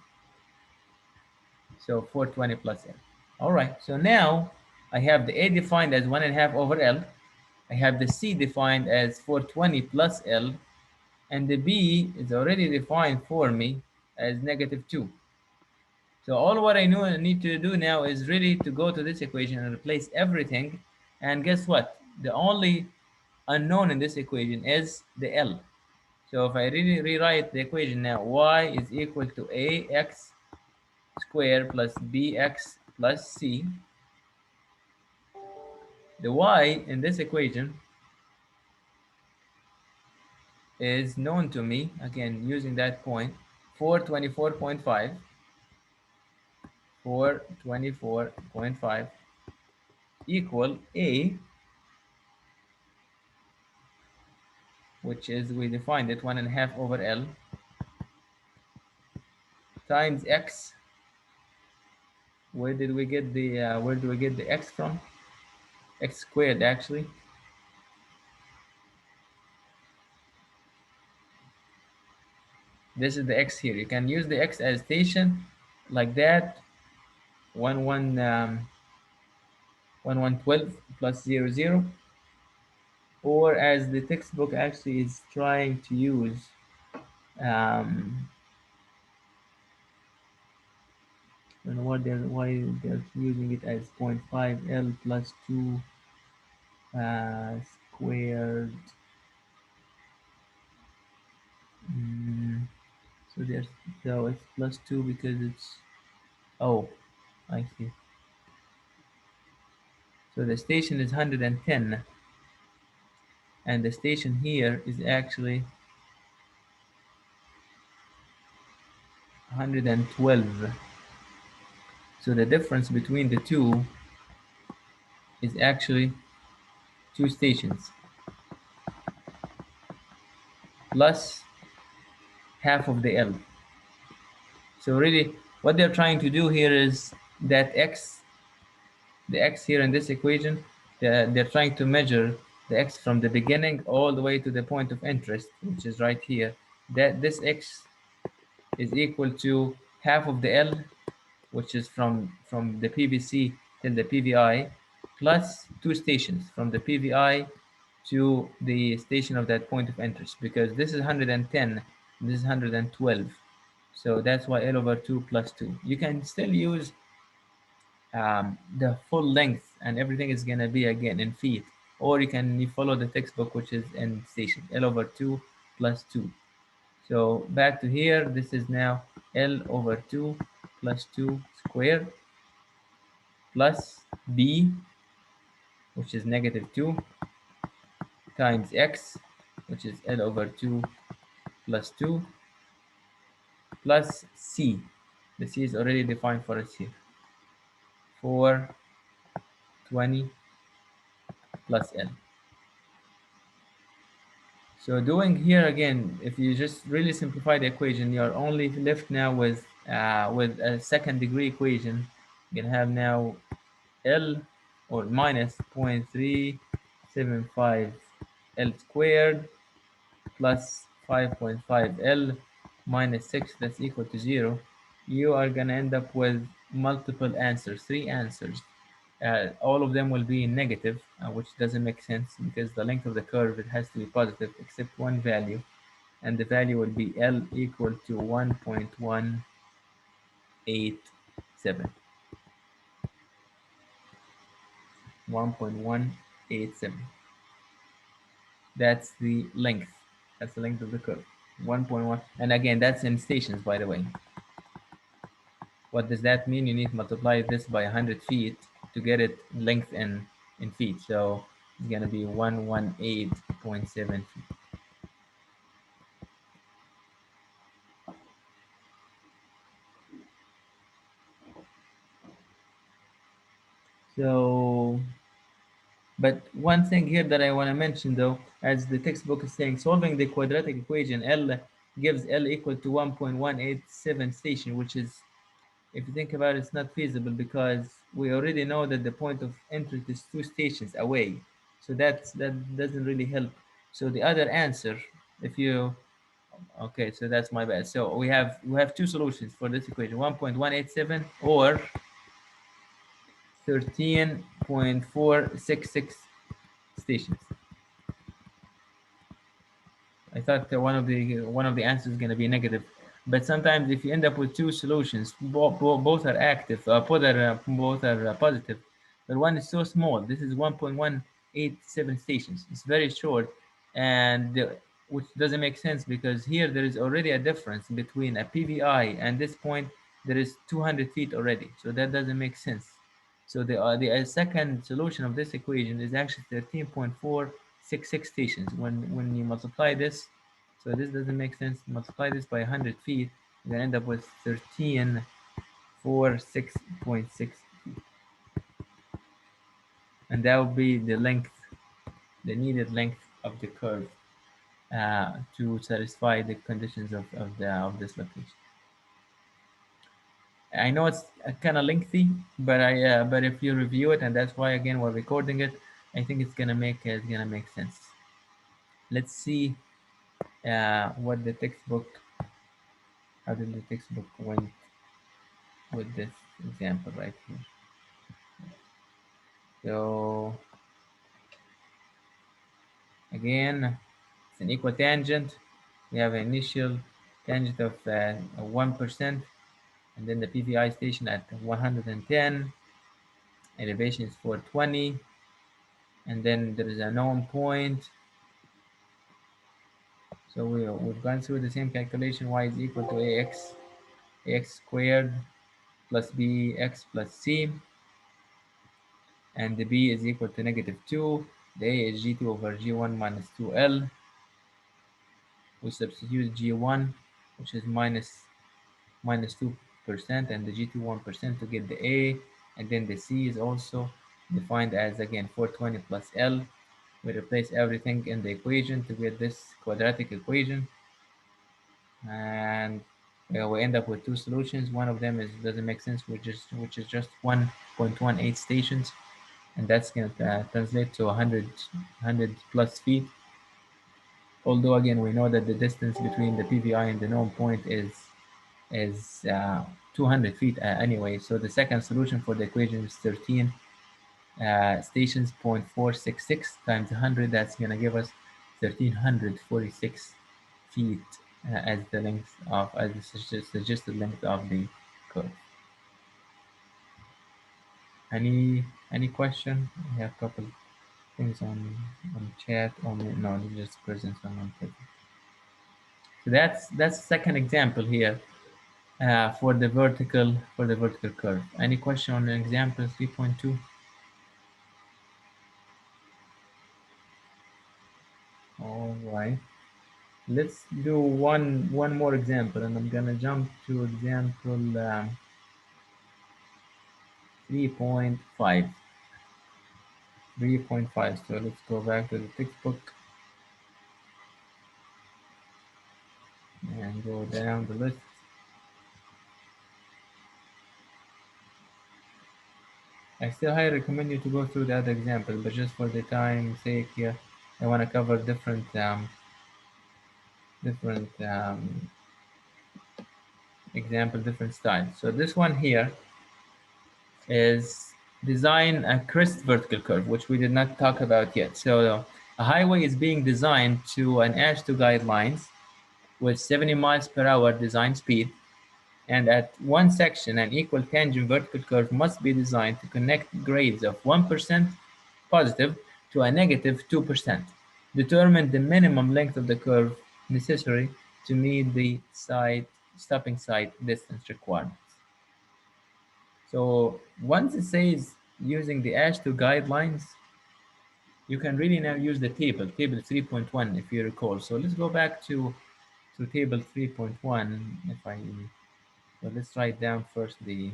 So 420 plus L. All right, so now I have the A defined as 1.5 over L. I have the C defined as 420 plus L, and the B is already defined for me as -2. So all what I need to do now is really to go to this equation and replace everything. And guess what? The only unknown in this equation is the L. So if I really rewrite the equation now, y is equal to ax squared plus bx plus c. The y in this equation is known to me, again, using that point, 424.5, 424.5 equal a, which is, we defined it, 1.5 over L, times x. Where did we get the x from? X squared, actually. This is the x here. You can use the x as station, like that, 1112 plus 00, or as the textbook actually is trying to use, I don't know why they're using it as 0.5 L plus 2 squared. So there's, so it's +2 because it's, oh, I see. So the station is 110, and the station here is actually 112. So the difference between the two is actually 2 stations plus half of the L. So really what they're trying to do here is that x, the x here in this equation, they're trying to measure the x from the beginning all the way to the point of interest, which is right here. That this x is equal to half of the L, which is from the PVC till the PVI, plus 2 stations from the PVI to the station of that point of interest, because this is 110, this is 112. So that's why L over 2 plus 2. You can still use the full length, and everything is going to be again in feet, or you follow the textbook, which is in station, L over 2 plus 2. So back to here, this is now L over 2 plus 2 squared plus B, which is -2, times X, which is L over 2 plus 2, plus C. The C is already defined for us here. 420 plus L. So doing here again, if you just really simplify the equation, you're only left now with a second degree equation. You can have now L, or minus 0.375 L squared plus 5.5 L minus 6, that's equal to 0. You are going to end up with multiple answers, 3 answers. All of them will be negative, which doesn't make sense because the length of the curve, it has to be positive except one value, and the value will be L equal to 1.187. 1.187. That's the length. That's the length of the curve. 1.1. And again, that's in stations, by the way. What does that mean? You need to multiply this by 100 feet to get it length in feet. So it's going to be 118.7 feet. So, but one thing here that I want to mention though, as the textbook is saying, solving the quadratic equation, L gives L equal to 1.187 station, which is, if you think about it, it's not feasible because we already know that the point of entry is 2 stations away. So that doesn't really help. So the other answer, if you, okay, so that's my bad. So we have 2 solutions for this equation, 1.187 or 13.466 stations. I thought that one of the answers is going to be negative, but sometimes if you end up with 2 solutions, both are active, both are positive, but one is so small. This is 1.187 stations. It's very short, and which doesn't make sense because here there is already a difference between a PVI and this point. There is 200 feet already, so that doesn't make sense. So the second solution of this equation is actually 13.466 stations. When you multiply this, so this doesn't make sense. Multiply this by 100 feet, you're gonna end up with 1346.6 feet, and that will be the length, the needed length of the curve to satisfy the conditions of this location. I know it's kind of lengthy, but but if you review it, and that's why again we're recording it, I think it's gonna make sense. Let's see what the textbook, how did the textbook went with this example right here. So again, it's an equotangent. We have an initial tangent of 1%, and then the PVI station at 110, elevation is 420, and then there is a known point. So we've gone through the same calculation. Y is equal to ax squared plus bx plus c, and the b is equal to -2. The a is g2 over g1 minus 2l. We substitute g1, which is minus 2%, and the g2 1% to get the a, and then the c is also defined as, again, 420 plus l. We replace everything in the equation to get this quadratic equation, and we end up with two solutions. One of them doesn't make sense, which is just 1.18 stations, and that's going to translate to 100 plus feet. Although again, we know that the distance between the PVI and the known point is 200 feet anyway. So the second solution for the equation is 13 stations, 0.466 times 100. That's going to give us 1,346 feet as the length of, as the suggested length of the curve. Any question? We have a couple things on chat. Oh no, just presence on one present. So that's the second example here for the vertical curve. Any question on the example 3.2? All right. Let's do one more example, and I'm gonna jump to example 3.5. 3.5. So let's go back to the textbook and go down the list. I still highly recommend you to go through the other example, but just for the time's sake here, I want to cover different example, different styles. So this one here is design a crest vertical curve, which we did not talk about yet. So a highway is being designed to an AASHTO guidelines with 70 miles per hour design speed, and at one section, an equal tangent vertical curve must be designed to connect grades of 1% positive to a negative 2%. Determine the minimum length of the curve necessary to meet the stopping side distance requirements. So once it says using the AASHTO guidelines, you can really now use the table 3.1, if you recall. So let's go back to table 3.1. So let's write down first the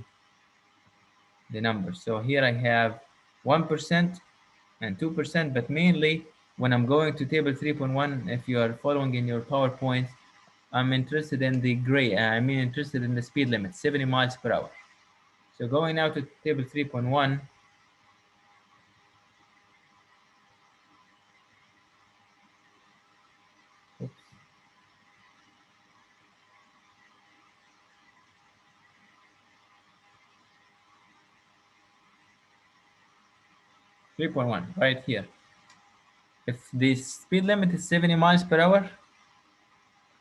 numbers. So here I have 1% and 2%, but mainly when I'm going to table 3.1, if you are following in your PowerPoint, I'm interested in the gray, interested in the speed limit, 70 miles per hour. So going now to table 3.1, oops. 3.1, right here. If the speed limit is 70 miles per hour,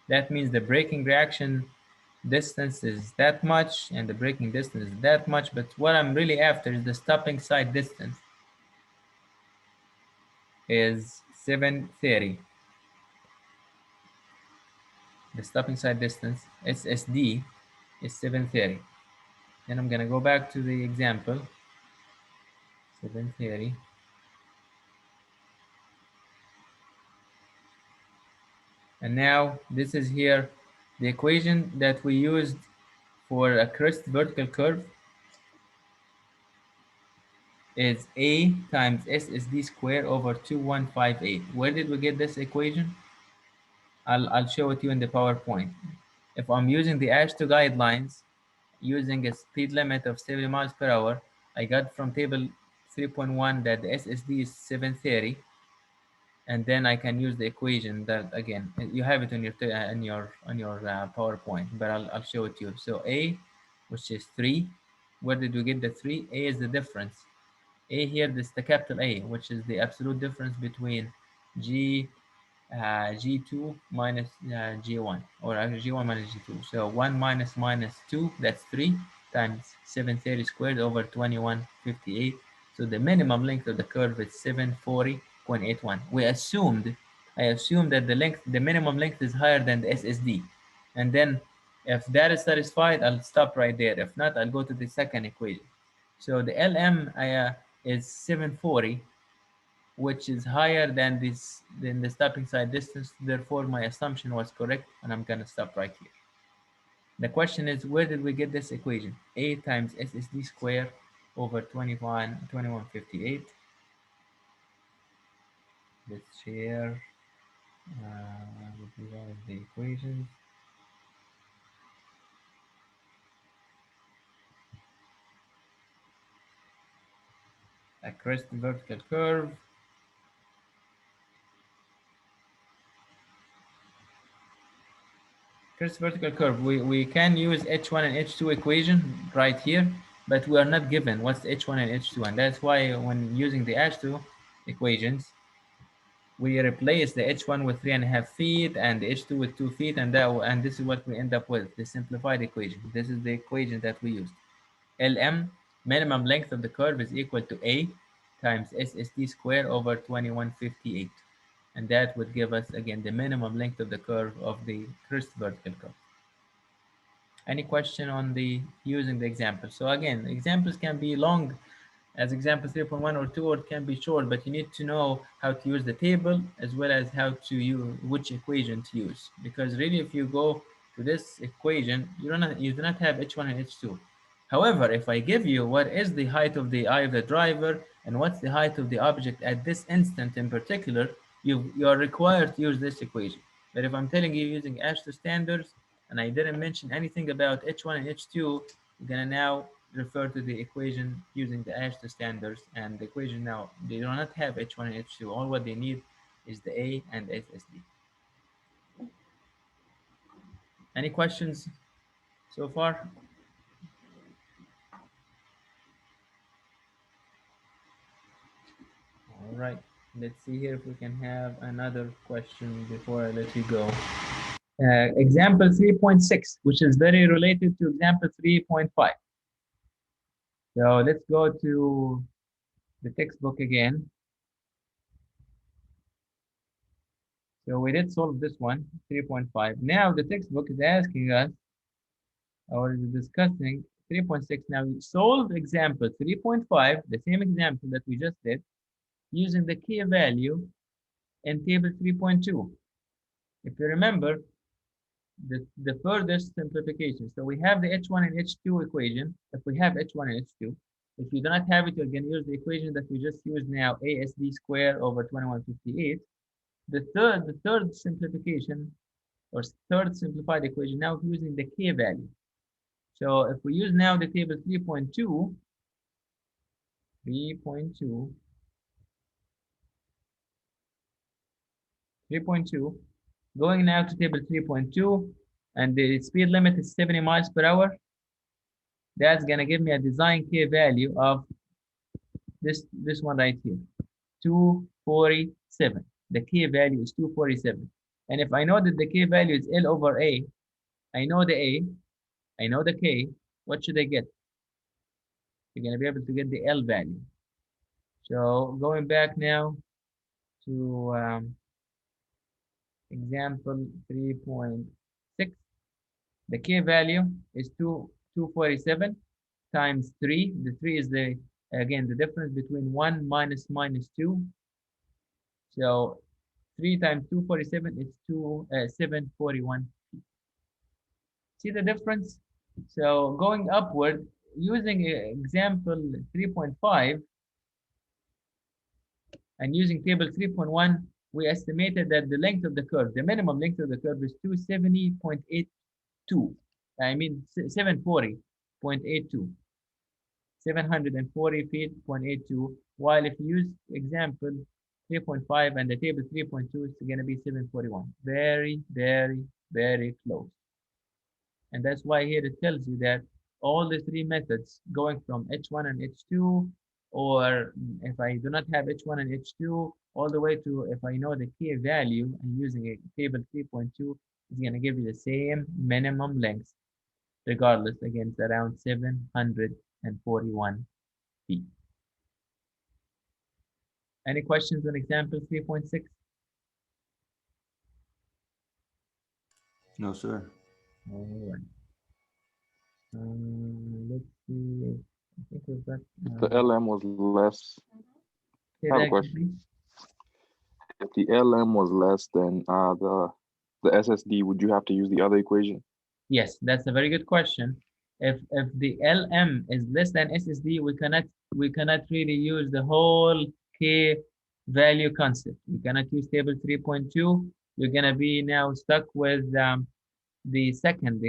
that means the braking reaction distance is that much and the braking distance is that much, but what I'm really after is the stopping side distance is 730. The stopping side distance, SSD, is 730. Then I'm gonna go back to the example, 730. And now this is here the equation that we used for a crest vertical curve is A times SSD squared over 2158. Where did we get this equation? I'll show it to you in the PowerPoint. If I'm using the AASHTO guidelines, using a speed limit of 70 miles per hour, I got from table 3.1 that the SSD is 730, and then I can use the equation that, again, you have it on your PowerPoint, but I'll show it to you. So A, which is 3, where did we get the 3? A is the difference. A here, this is the capital A, which is the absolute difference between G2 minus G1, or G1 minus G2. So 1 minus 2, that's 3, times 730 squared over 2158. So the minimum length of the curve is 740.81. We assumed I assume that the minimum length is higher than the SSD. And then if that is satisfied, I'll stop right there. If not, I'll go to the second equation. So the LM is 740, which is higher than the stopping side distance. Therefore, my assumption was correct, and I'm gonna stop right here. The question is, where did we get this equation? A times SSD square over 2158. Let's share the equations. A crest vertical curve. Crest vertical curve. We can use H1 and H2 equation right here, but we are not given what's H1 and H2, and that's why when using the H2 equations, we replace the H1 with 3.5 feet and the H2 with 2 feet, and this is what we end up with, the simplified equation. This is the equation that we used. LM, minimum length of the curve, is equal to A times SSD squared over 2158. And that would give us, again, the minimum length of the curve of the crest vertical curve. Any question on the using the example? So again, examples can be long as example 3.1 or 2, or it can be short, but you need to know how to use the table as well as how to use which equation to use. Because really, if you go to this equation, you do not have H1 and H2. However, if I give you what is the height of the eye of the driver and what's the height of the object at this instant in particular, you are required to use this equation. But if I'm telling you using H2 standards, and I didn't mention anything about H1 and H2, you're gonna now refer to the equation using the H2 standards, and the equation now, they do not have H1 and H2. All what they need is the A and SSD. Any questions so far? All right, let's see here if we can have another question before I let you go. Example 3.6, which is very related to example 3.5. So let's go to the textbook again. So we did solve this one, 3.5. Now the textbook is asking us, or is discussing 3.6. Now we solve example 3.5, the same example that we just did, using the key value in table 3.2. If you remember, the furthest simplification. So we have the H1 and H2 equation. If we have H1 and H2, if you do not have it, you're going to use the equation that we just used now, ASD squared over 2158. The third simplification, or third simplified equation, now using the k value. So if we use now the table 3.2, going now to table 3.2, and the speed limit is 70 miles per hour. That's gonna give me a design k value of this one right here, 247. The k value is 247. And if I know that the k value is L over A, I know the A, I know the k, what should I get? You're gonna be able to get the L value. So going back now to example 3.6, the k value is 247 times 3. The 3 is again the difference between 1 minus 2. So 3 times 247 is 741 feet. See the difference? So going upward, using example 3.5 and using table 3.1, we estimated that the length of the curve, the minimum length of the curve, is 270.82. I mean 740.82. 740 feet, 0.82. While if you use example 3.5 and the table 3.2, it's going to be 741. Very, very, very close. And that's why here it tells you that all the three methods, going from H1 and H2, or if I do not have H1 and H2, all the way to if I know the k value and using a table 3.2, it's going to give you the same minimum length, regardless. Again, it's around 741 feet. Any questions on example 3.6? No, sir. All right. Let's see. I think we've got. If the LM was less, Say I have that a again, question. please. If the LM was less than the SSD, would you have to use the other equation? Yes, that's a very good question. If the LM is less than SSD, we cannot really use the whole K value concept. We cannot use table 3.2. You're gonna be now stuck with the second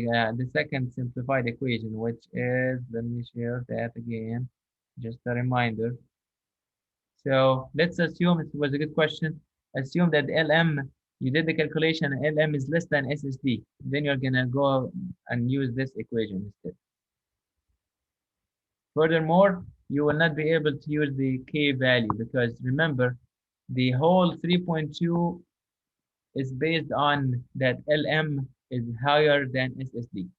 simplified equation, which is, let me share that again, just a reminder. So let's assume, it was a good question. Assume that LM, you did the calculation, LM is less than SSD. Then you're gonna go and use this equation instead. Furthermore, you will not be able to use the K value because remember, the whole 3.2 is based on that LM is higher than SSD.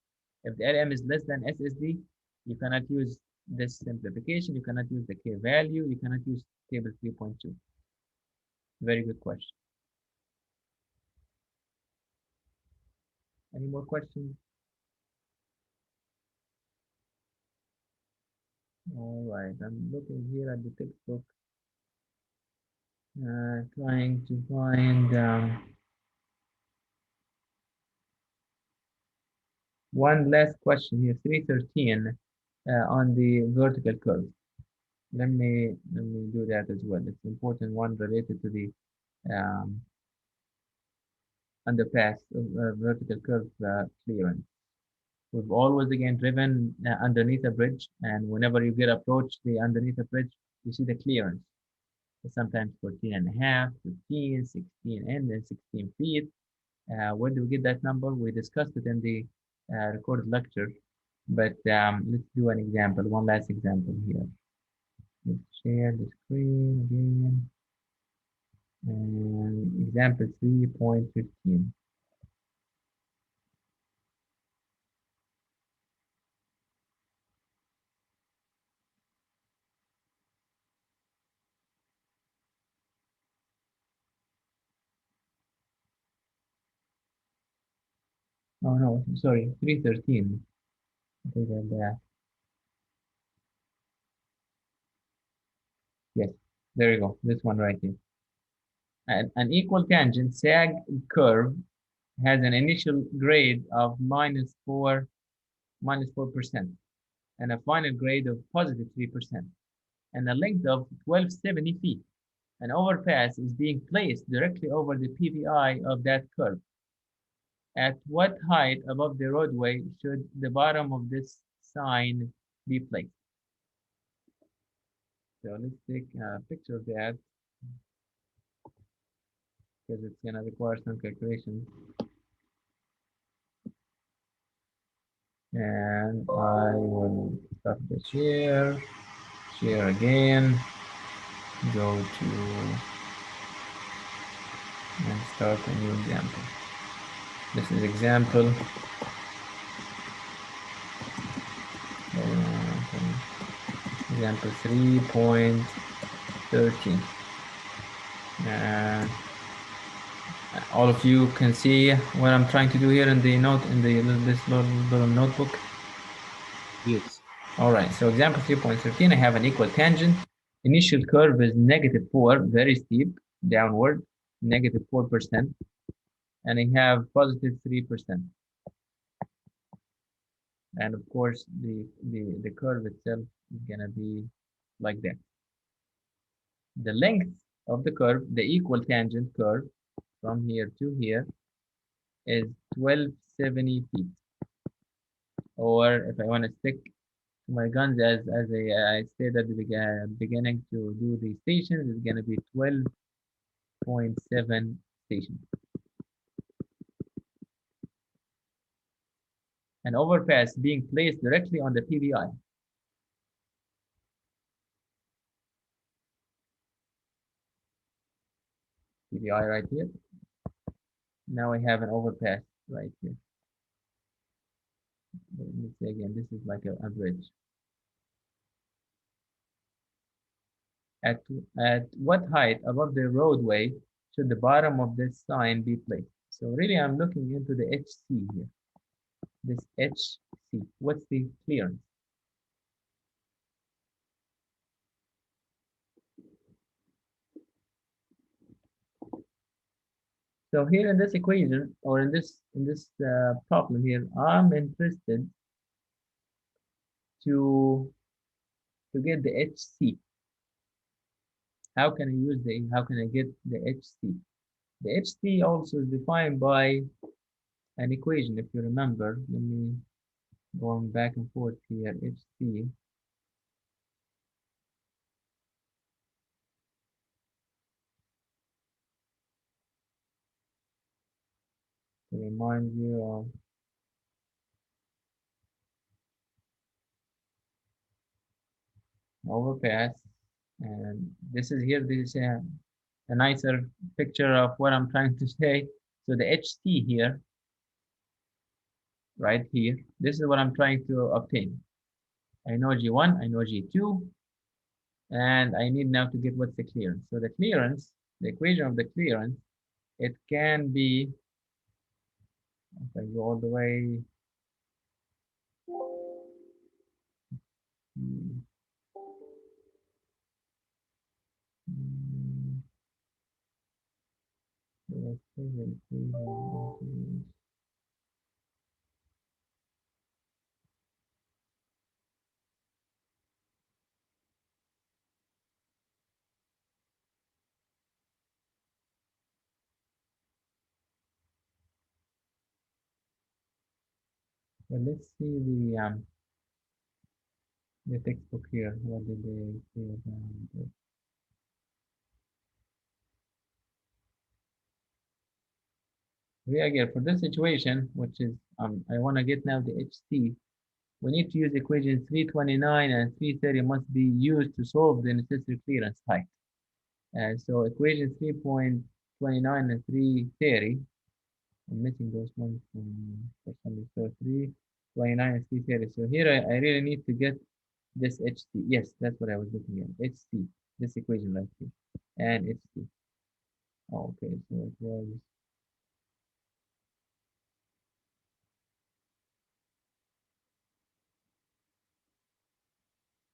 If the LM is less than SSD, you cannot use this simplification. You cannot use the K value. You cannot use table 3.2. Very good question. Any more questions? All right, I'm looking here at the textbook, trying to find one last question here, 313, on the vertical curve. Let me do that as well. It's important one related to the um, underpass vertical curve clearance. We've always again driven underneath a bridge, and whenever you get approach the underneath a bridge, you see the clearance. Sometimes 14 and a half, 15, 16, and then 16 feet. Where do we get that number? We discussed it in the recorded lecture, but let's do an example, one last example here. Let's share the screen again. And example 3.15. Oh no, sorry, 313. I think yes, there you go. This one right here. An equal tangent sag curve has an initial grade of -4% and a final grade of +3% and a length of 1270 feet. An overpass is being placed directly over the PVI of that curve. At what height above the roadway should the bottom of this sign be placed? So let's take a picture of that because it's gonna require some calculations. And I will stop the share again, go to and start a new example. This is example example 3.13. And all of you can see what I'm trying to do here in the note in this little notebook. Yes. All right, so example 3.13, I have an equal tangent. Initial curve is -4, very steep, downward, -4%, and I have +3%. And of course, the curve itself is gonna be like that. The length of the curve, the equal tangent curve, from here to here, is 1270 feet. Or if I want to stick to my guns as I said at the beginning to do the stations, it's gonna be 12.7 stations. An overpass being placed directly on the PVI. PVI right here. Now I have an overpass right here. Let me say again, this is like a bridge. At what height above the roadway should the bottom of this sign be placed? So really, I'm looking into the HC here. This HC, what's the clearance? So here in this equation, or in this problem here, I'm interested to get the HC. How can I use how can I get the HC? The HC also is defined by an equation, if you remember. Let me going back and forth here. HC. To remind you of overpass. And this is here, this is a nicer picture of what I'm trying to say. So the HC here, right here, this is what I'm trying to obtain. I know G1, I know G2, and I need now to get what's the clearance. So the clearance, the equation of the clearance, it can be, if I go all the way, hmm, hmm, let's see, well, let's see the textbook here. What did they say about it? We again for this situation, which is I want to get now the HC. We need to use equation 329 and 330 must be used to solve the necessary clearance height. And so equation 3.29 and 330, I'm missing those ones for some reason. So 329 and 330. So here I really need to get this HC. Yes, that's what I was looking at. HC, this equation right here. And HC. Oh, okay, so it was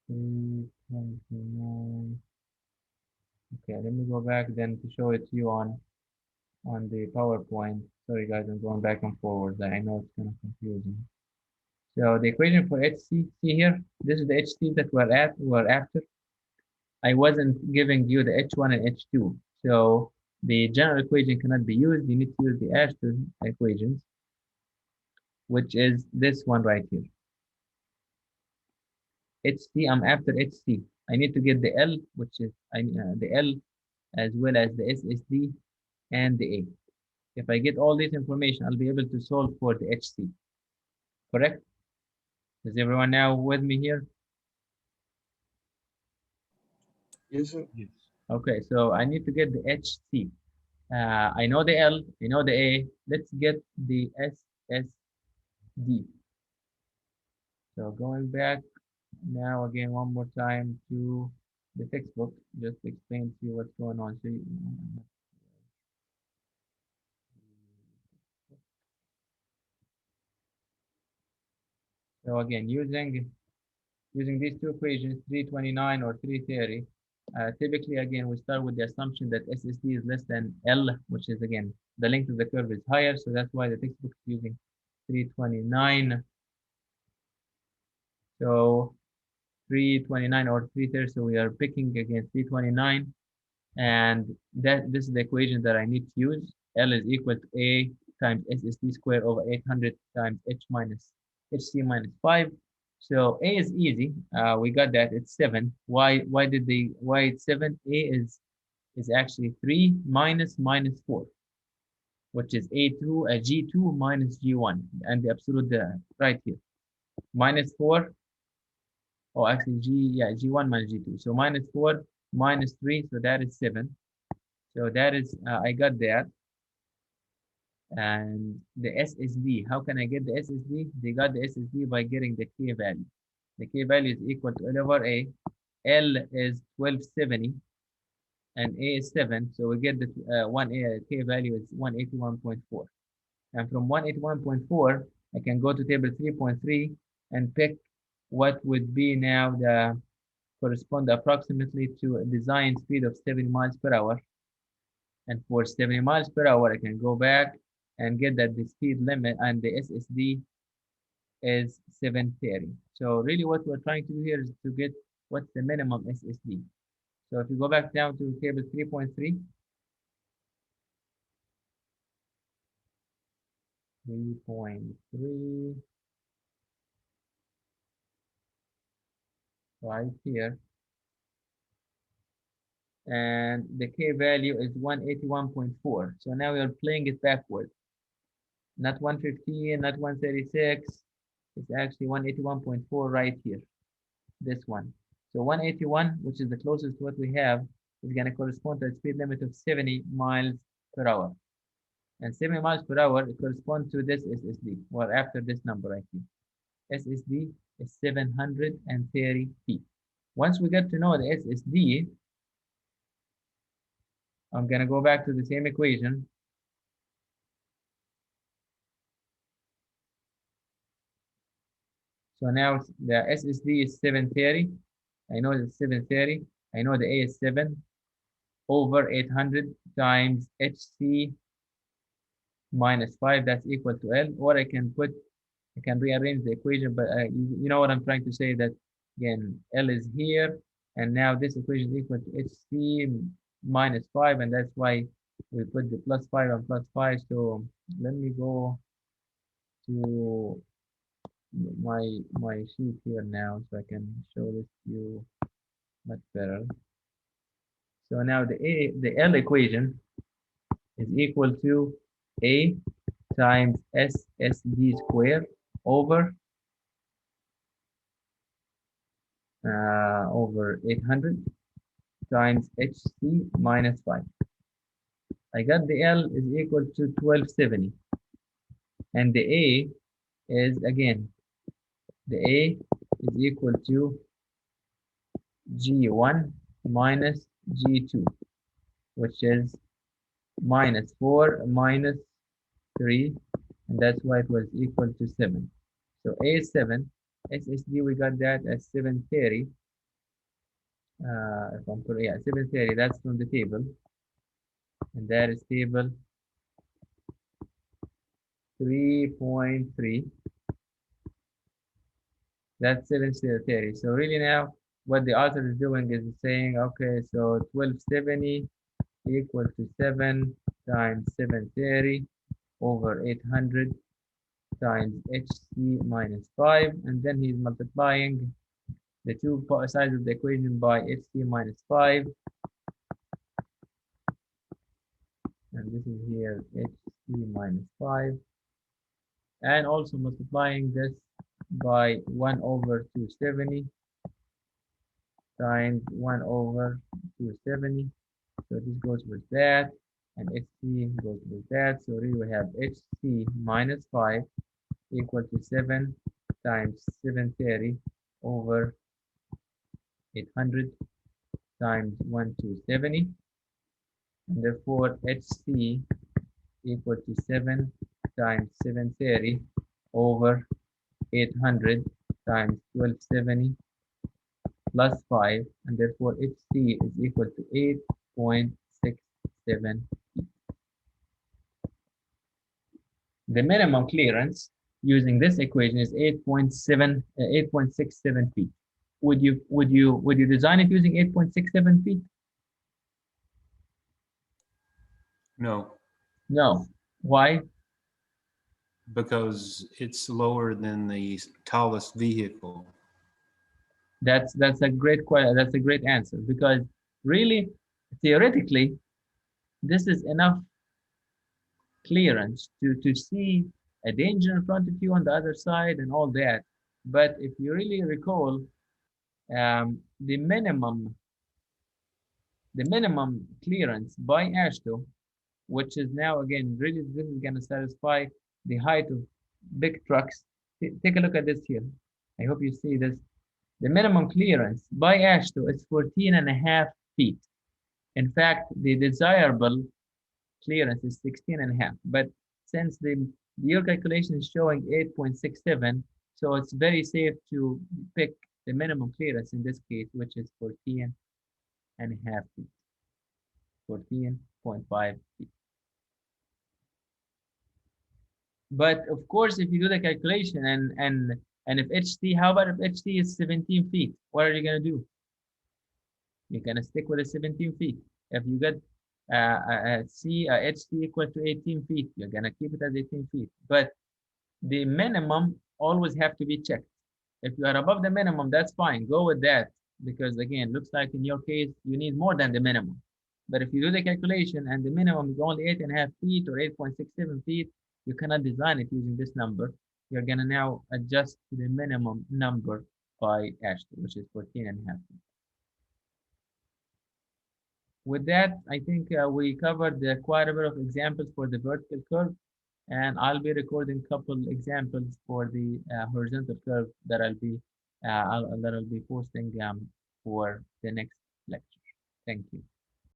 329. Okay, let me go back then to show it to you on the PowerPoint. Sorry guys, I'm going back and forward. I know it's kind of confusing. So the equation for HC, see here, this is the HC that we're after. I wasn't giving you the H1 and H2. So the general equation cannot be used. You need to use the Ashton equations, which is this one right here. HC, I'm after HC. I need to get the L, which is the L as well as the SSD and the A. If I get all this information, I'll be able to solve for the HC. Correct? Is everyone now with me here? Yes, sir. Yes. Okay, so I need to get the HC. I know the L, I know the A. Let's get the SSD. So going back now again one more time to the textbook, just to explain to you what's going on. So again, using these two equations, 329 or 330, typically, again, we start with the assumption that SSD is less than L, which is, again, the length of the curve is higher. So that's why the textbook is using 329. So 329 or 330. So we are picking again 329. And this is the equation that I need to use. L is equal to A times SSD squared over 800 times HC minus 5. So A is easy. We got that. It's 7. Why it's 7? A is actually 3 minus 4, which is G2 minus G1, and the absolute right here. Minus 4. Oh, actually G1 minus G2. So minus 4 minus 3, so that is 7. So that is I got that. And the SSD, how can I get the SSD? They got the SSD by getting the K value. The K value is equal to L over A. L is 1270 and A is 7. So we get the one K value is 181.4. And from 181.4, I can go to table 3.3 and pick what would be now the correspond approximately to a design speed of 70 miles per hour. And for 70 miles per hour, I can go back and get that the speed limit and the SSD is 730. So really what we're trying to do here is to get what's the minimum SSD. So if you go back down to table 3.3, 3.3 right here, and the K value is 181.4. So now we are playing it backward, not 115, not 136. It's actually 181.4 right here, this one. So 181, which is the closest to what we have, is going to correspond to a speed limit of 70 miles per hour. And 70 miles per hour corresponds to this SSD, or after this number right here. SSD is 730 feet. Once we get to know the SSD, I'm going to go back to the same equation. So now the SSD is 730. I know it's 730. I know the A is 7 over 800 times HC minus 5. That's equal to L. Or I can rearrange the equation, but you know what I'm trying to say, that again, L is here. And now this equation is equal to HC minus 5. And that's why we put the plus 5 and plus 5. So let me go to my sheet here now so I can show this to you much better. So now the L equation is equal to A times SSD squared over 800 times HC minus 5. I got the L is equal to 1270, and the A is again, the A is equal to G1 minus G2, which is minus 4 minus 3, and that's why it was equal to 7. So A is 7, SSD we got that as 730. If I'm correct, yeah, 730, that's from the table, and that is table 3.3. That's 730. So really now, what the author is doing is saying, okay, so 1270 equal to 7 times 730 over 800 times HC minus 5, and then he's multiplying the two sides of the equation by HC minus 5, and this is here HC minus 5, and also multiplying this by 1 over 270 times 1 over 270. So this goes with that, and HC goes with that. So really we have HC minus 5 equal to 7 times 730 over 800 times 1270, and therefore HC equal to 7 times 730 over 800 times 1270 plus 5, and therefore HC is equal to 8.67 feet. The minimum clearance using this equation is 8.67 feet. Would you design it using 8.67 feet? No, No. Why? because it's lower than the tallest vehicle. That's a great answer, because really theoretically this is enough clearance to see a danger in front of you on the other side and all that. But if you really recall, the minimum clearance by AASHTO, which is now again really this is going to satisfy the height of big trucks. Take a look at this here. I hope you see this. The minimum clearance by AASHTO is 14.5 feet. In fact, the desirable clearance is 16 and a half, but since your calculation is showing 8.67, so it's very safe to pick the minimum clearance in this case, which is 14 and a half feet, 14.5 feet. But of course, if you do the calculation and if HT, how about if HT is 17 feet? What are you gonna do? You're gonna stick with the 17 feet. If you get HT equal to 18 feet, you're gonna keep it as 18 feet. But the minimum always have to be checked. If you are above the minimum, that's fine. Go with that because again, looks like in your case you need more than the minimum. But if you do the calculation and the minimum is only 8.5 feet or 8.67 feet, you cannot design it using this number. You're gonna now adjust to the minimum number by Ashton, which is 14.5 feet. With that, I think we covered quite a bit of examples for the vertical curve, and I'll be recording a couple examples for the horizontal curve that I'll be posting for the next lecture. Thank you.